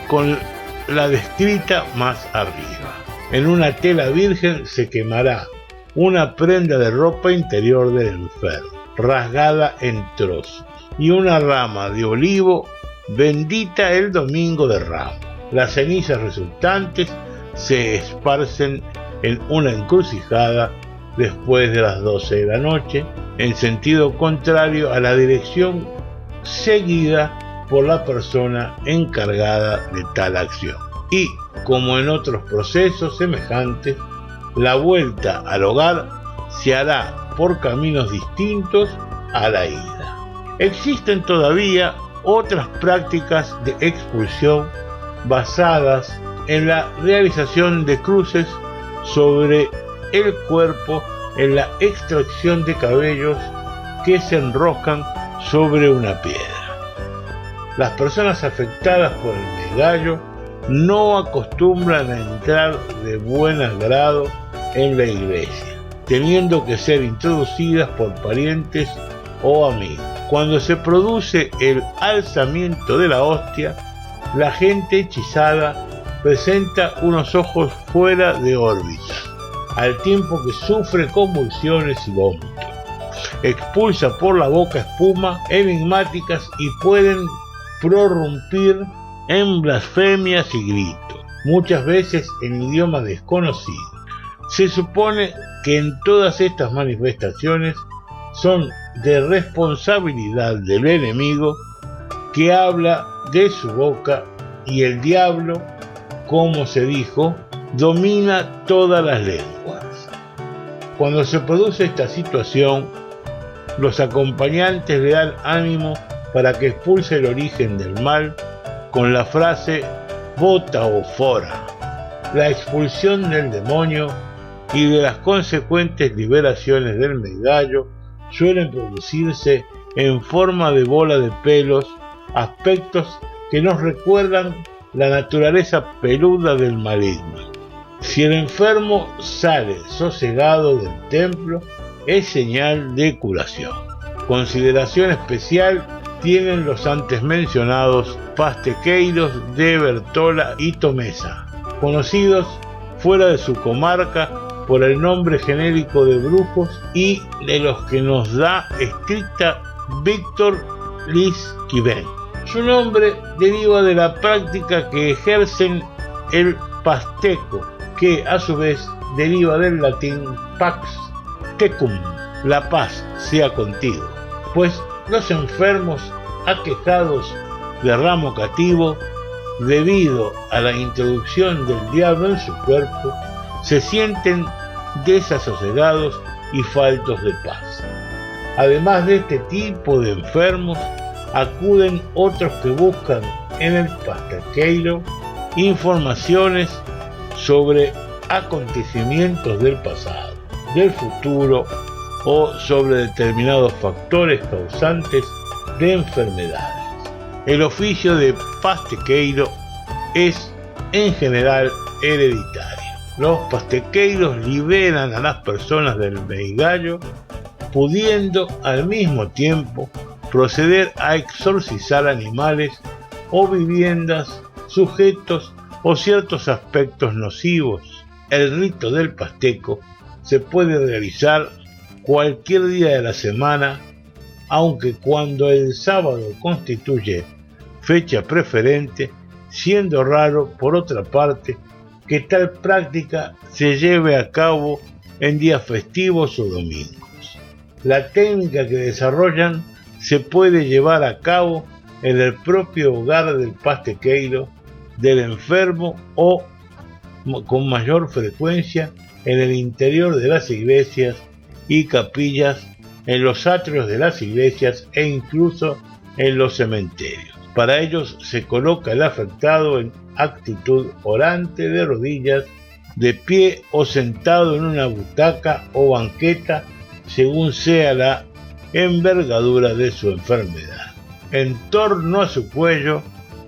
con la descrita más arriba. En una tela virgen se quemará una prenda de ropa interior del enfermo, rasgada en trozos, y una rama de olivo bendita el domingo de Ramos. Las cenizas resultantes se esparcen en una encrucijada después de las 12 de la noche, en sentido contrario a la dirección seguida por la persona encargada de tal acción. Y, como en otros procesos semejantes, la vuelta al hogar se hará por caminos distintos a la ida. Existen todavía otras prácticas de expulsión basadas en la realización de cruces sobre el cuerpo, en la extracción de cabellos que se enroscan sobre una piedra. Las personas afectadas por el megallo no acostumbran a entrar de buen agrado en la iglesia, teniendo que ser introducidas por parientes o amigos. Cuando se produce el alzamiento de la hostia, la gente hechizada presenta unos ojos fuera de órbita, al tiempo que sufre convulsiones y vómitos. Expulsa por la boca espuma enigmáticas y pueden prorrumpir en blasfemias y gritos, muchas veces en idioma desconocido. Se supone que en todas estas manifestaciones son de responsabilidad del enemigo, que habla de su boca, y el diablo, como se dijo, domina todas las lenguas. Cuando se produce esta situación, los acompañantes le dan ánimo para que expulse el origen del mal con la frase "bota o fora". La expulsión del demonio y de las consecuentes liberaciones del medallo suelen producirse en forma de bola de pelos, aspectos que nos recuerdan la naturaleza peluda del maligno. Si el enfermo sale sosegado del templo, es señal de curación. Consideración especial tienen los antes mencionados pastequeiros de Bertola y Tomesa, conocidos fuera de su comarca por el nombre genérico de brujos y de los que nos da estricta Víctor Liz-Quiven. Su nombre deriva de la práctica que ejercen el pasteco, que a su vez deriva del latín pax tecum, la paz sea contigo, pues los enfermos aquejados de ramo cativo, debido a la introducción del diablo en su cuerpo, se sienten desasosegados y faltos de paz. Además de este tipo de enfermos, acuden otros que buscan en el pastequeiro informaciones sobre acontecimientos del pasado, del futuro o sobre determinados factores causantes de enfermedades. El oficio de pastequeiro es en general hereditario. Los pastequeiros liberan a las personas del meigallo, pudiendo al mismo tiempo proceder a exorcizar animales o viviendas, sujetos o ciertos aspectos nocivos. El rito del pasteco se puede realizar cualquier día de la semana, aunque cuando el sábado constituye fecha preferente, siendo raro, por otra parte, que tal práctica se lleve a cabo en días festivos o domingos. La técnica que desarrollan se puede llevar a cabo en el propio hogar del pastequeiro, del enfermo, o con mayor frecuencia en el interior de las iglesias y capillas, en los atrios de las iglesias e incluso en los cementerios. Para ellos se coloca el afectado en actitud orante, de rodillas, de pie o sentado en una butaca o banqueta, según sea la envergadura de su enfermedad. En torno a su cuello,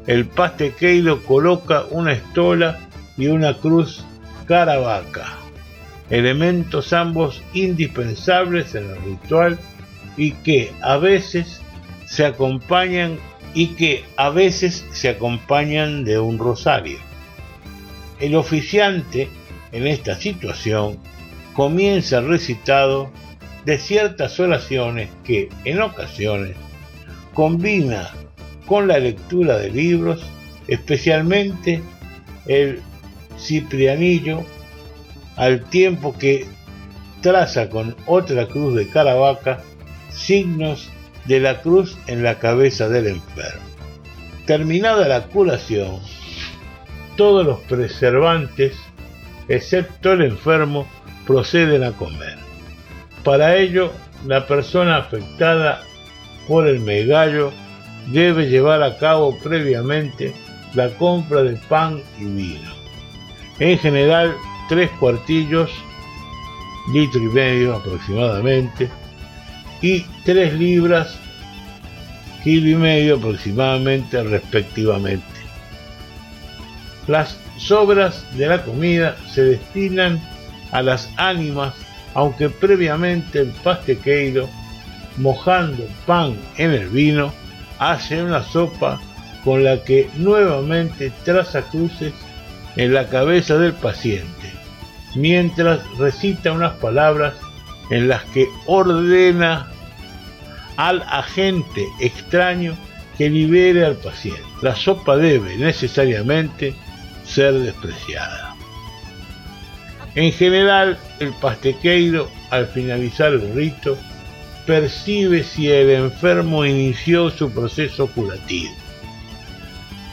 el pastequeiro coloca una estola y una cruz caravaca, elementos ambos indispensables en el ritual y que a veces se acompañan de un rosario. El oficiante en esta situación comienza el recitado de ciertas oraciones que en ocasiones combina con la lectura de libros, especialmente el ciprianillo, al tiempo que traza con otra cruz de caravaca signos de la cruz en la cabeza del enfermo. Terminada la curación, todos los preservantes, excepto el enfermo, proceden a comer. Para ello, la persona afectada por el meigallo debe llevar a cabo previamente la compra de pan y vino. En general, 3 cuartillos, litro y medio aproximadamente, y 3 libras, kilo y medio aproximadamente, respectivamente. Las sobras de la comida se destinan a las ánimas, aunque previamente el pastequeiro, mojando pan en el vino, hace una sopa con la que nuevamente traza cruces en la cabeza del paciente, mientras recita unas palabras en las que ordena al agente extraño que libere al paciente. La sopa debe necesariamente ser despreciada. En general, el pastequeiro, al finalizar el rito, percibe si el enfermo inició su proceso curativo.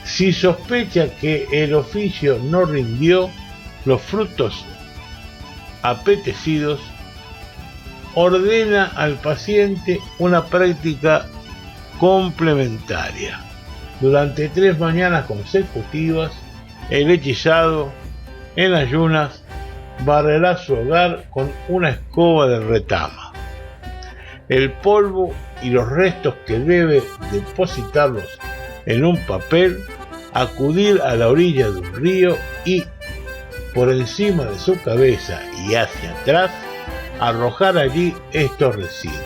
Si sospecha que el oficio no rindió los frutos apetecidos, ordena al paciente una práctica complementaria. Durante 3 mañanas consecutivas, el hechizado, en ayunas, barrerá su hogar con una escoba de retama. El polvo y los restos que debe depositarlos en un papel, acudir a la orilla de un río y, por encima de su cabeza y hacia atrás, arrojar allí estos residuos,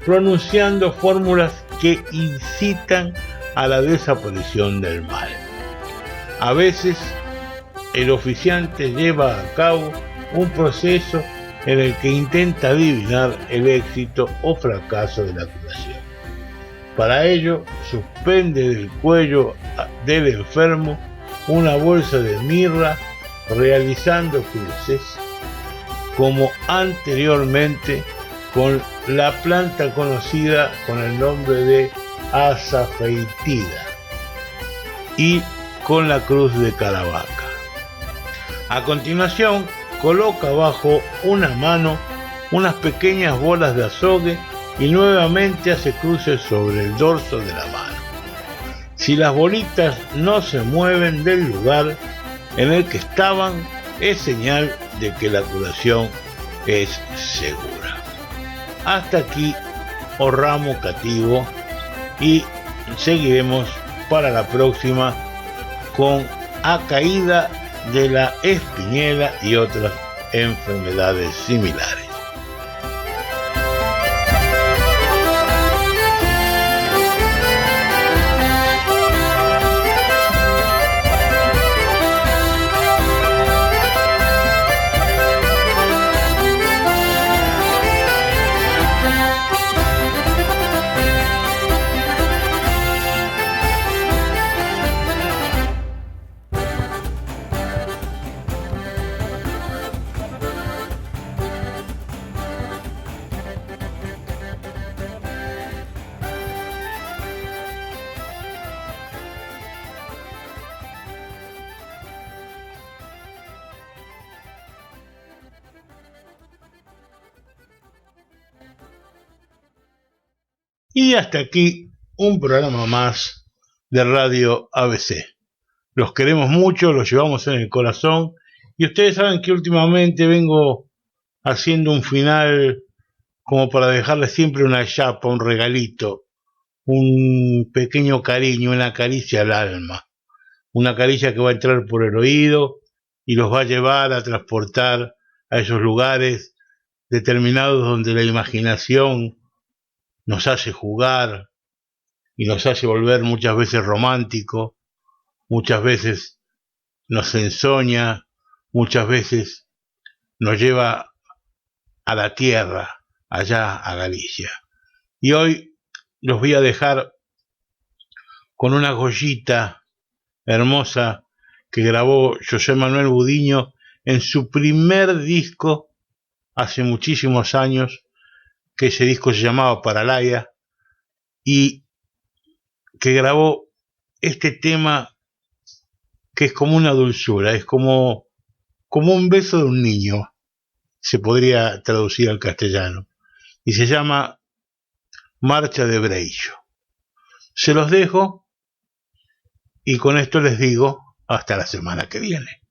pronunciando fórmulas que incitan a la desaparición del mal. A veces, el oficiante lleva a cabo un proceso en el que intenta adivinar el éxito o fracaso de la curación. Para ello, suspende del cuello del enfermo una bolsa de mirra, realizando cruces, como anteriormente, con la planta conocida con el nombre de azafeitida y con la cruz de Caravaca. A continuación, coloca bajo una mano unas pequeñas bolas de azogue y nuevamente hace cruces sobre el dorso de la mano. Si las bolitas no se mueven del lugar en el que estaban, es señal de que la curación es segura. Hasta aquí, o ramo cativo, y seguiremos para la próxima con acaída de la espinela y otras enfermedades similares. Y hasta aquí un programa más de Radio ABC. Los queremos mucho, los llevamos en el corazón y ustedes saben que últimamente vengo haciendo un final como para dejarles siempre una chapa, un regalito, un pequeño cariño, una caricia al alma, una caricia que va a entrar por el oído y los va a llevar a transportar a esos lugares determinados donde la imaginación nos hace jugar y nos hace volver muchas veces romántico, muchas veces nos ensoña, muchas veces nos lleva a la tierra, allá a Galicia. Y hoy los voy a dejar con una joyita hermosa que grabó José Manuel Budiño en su primer disco hace muchísimos años, que ese disco se llamaba Paralaya, y que grabó este tema que es como una dulzura, es como un beso de un niño, se podría traducir al castellano, y se llama Marcha de Breillo. Se los dejo y con esto les digo hasta la semana que viene.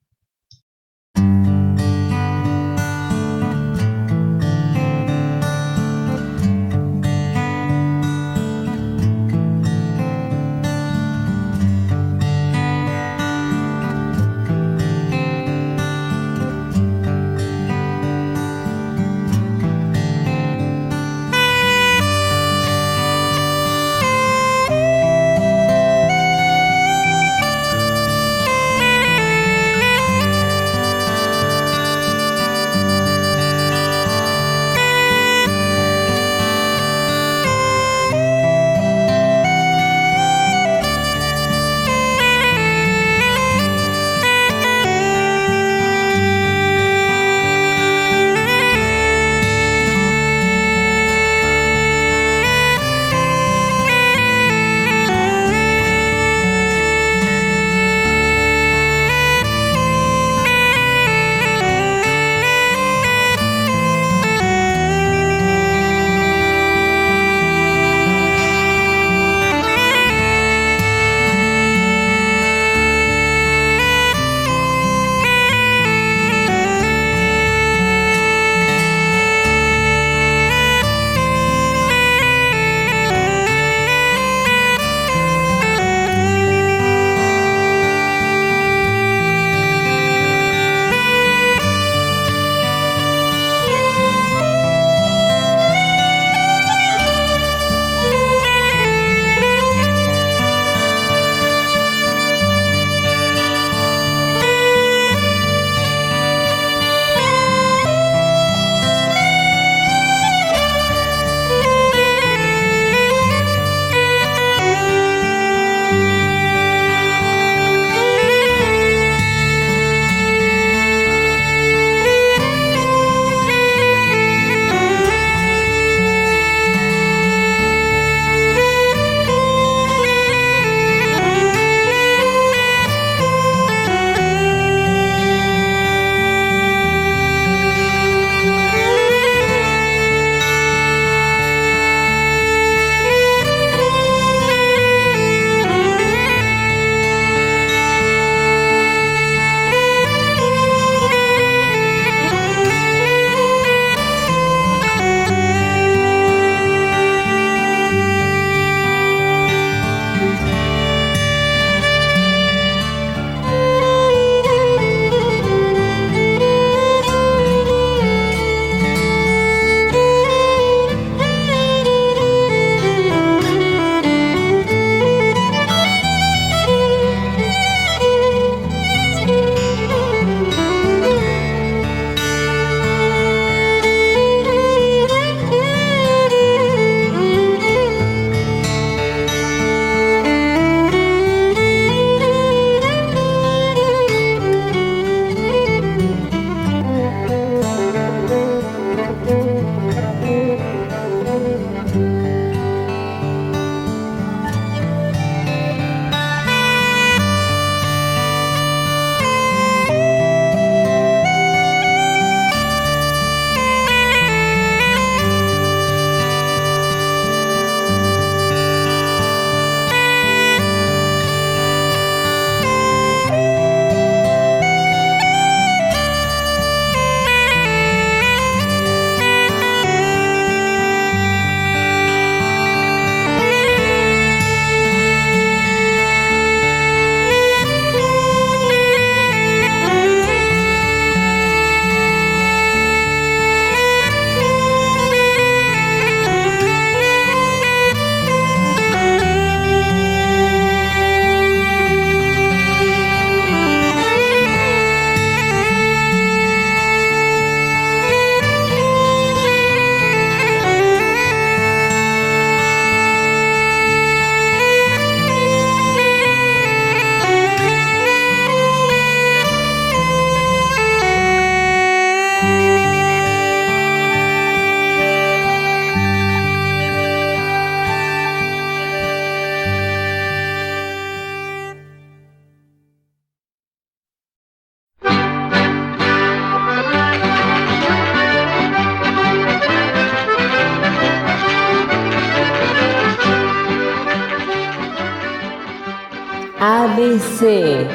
ABC,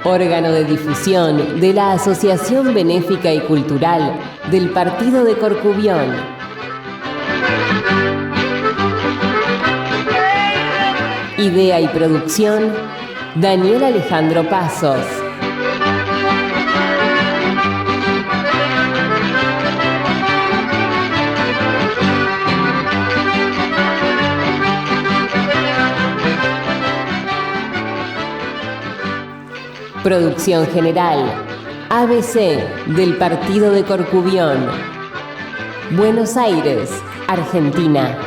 órgano de difusión de la Asociación Benéfica y Cultural del Partido de Corcubión. Idea y producción, Daniel Alejandro Pasos. Producción general, ABC del Partido de Corcubión, Buenos Aires, Argentina.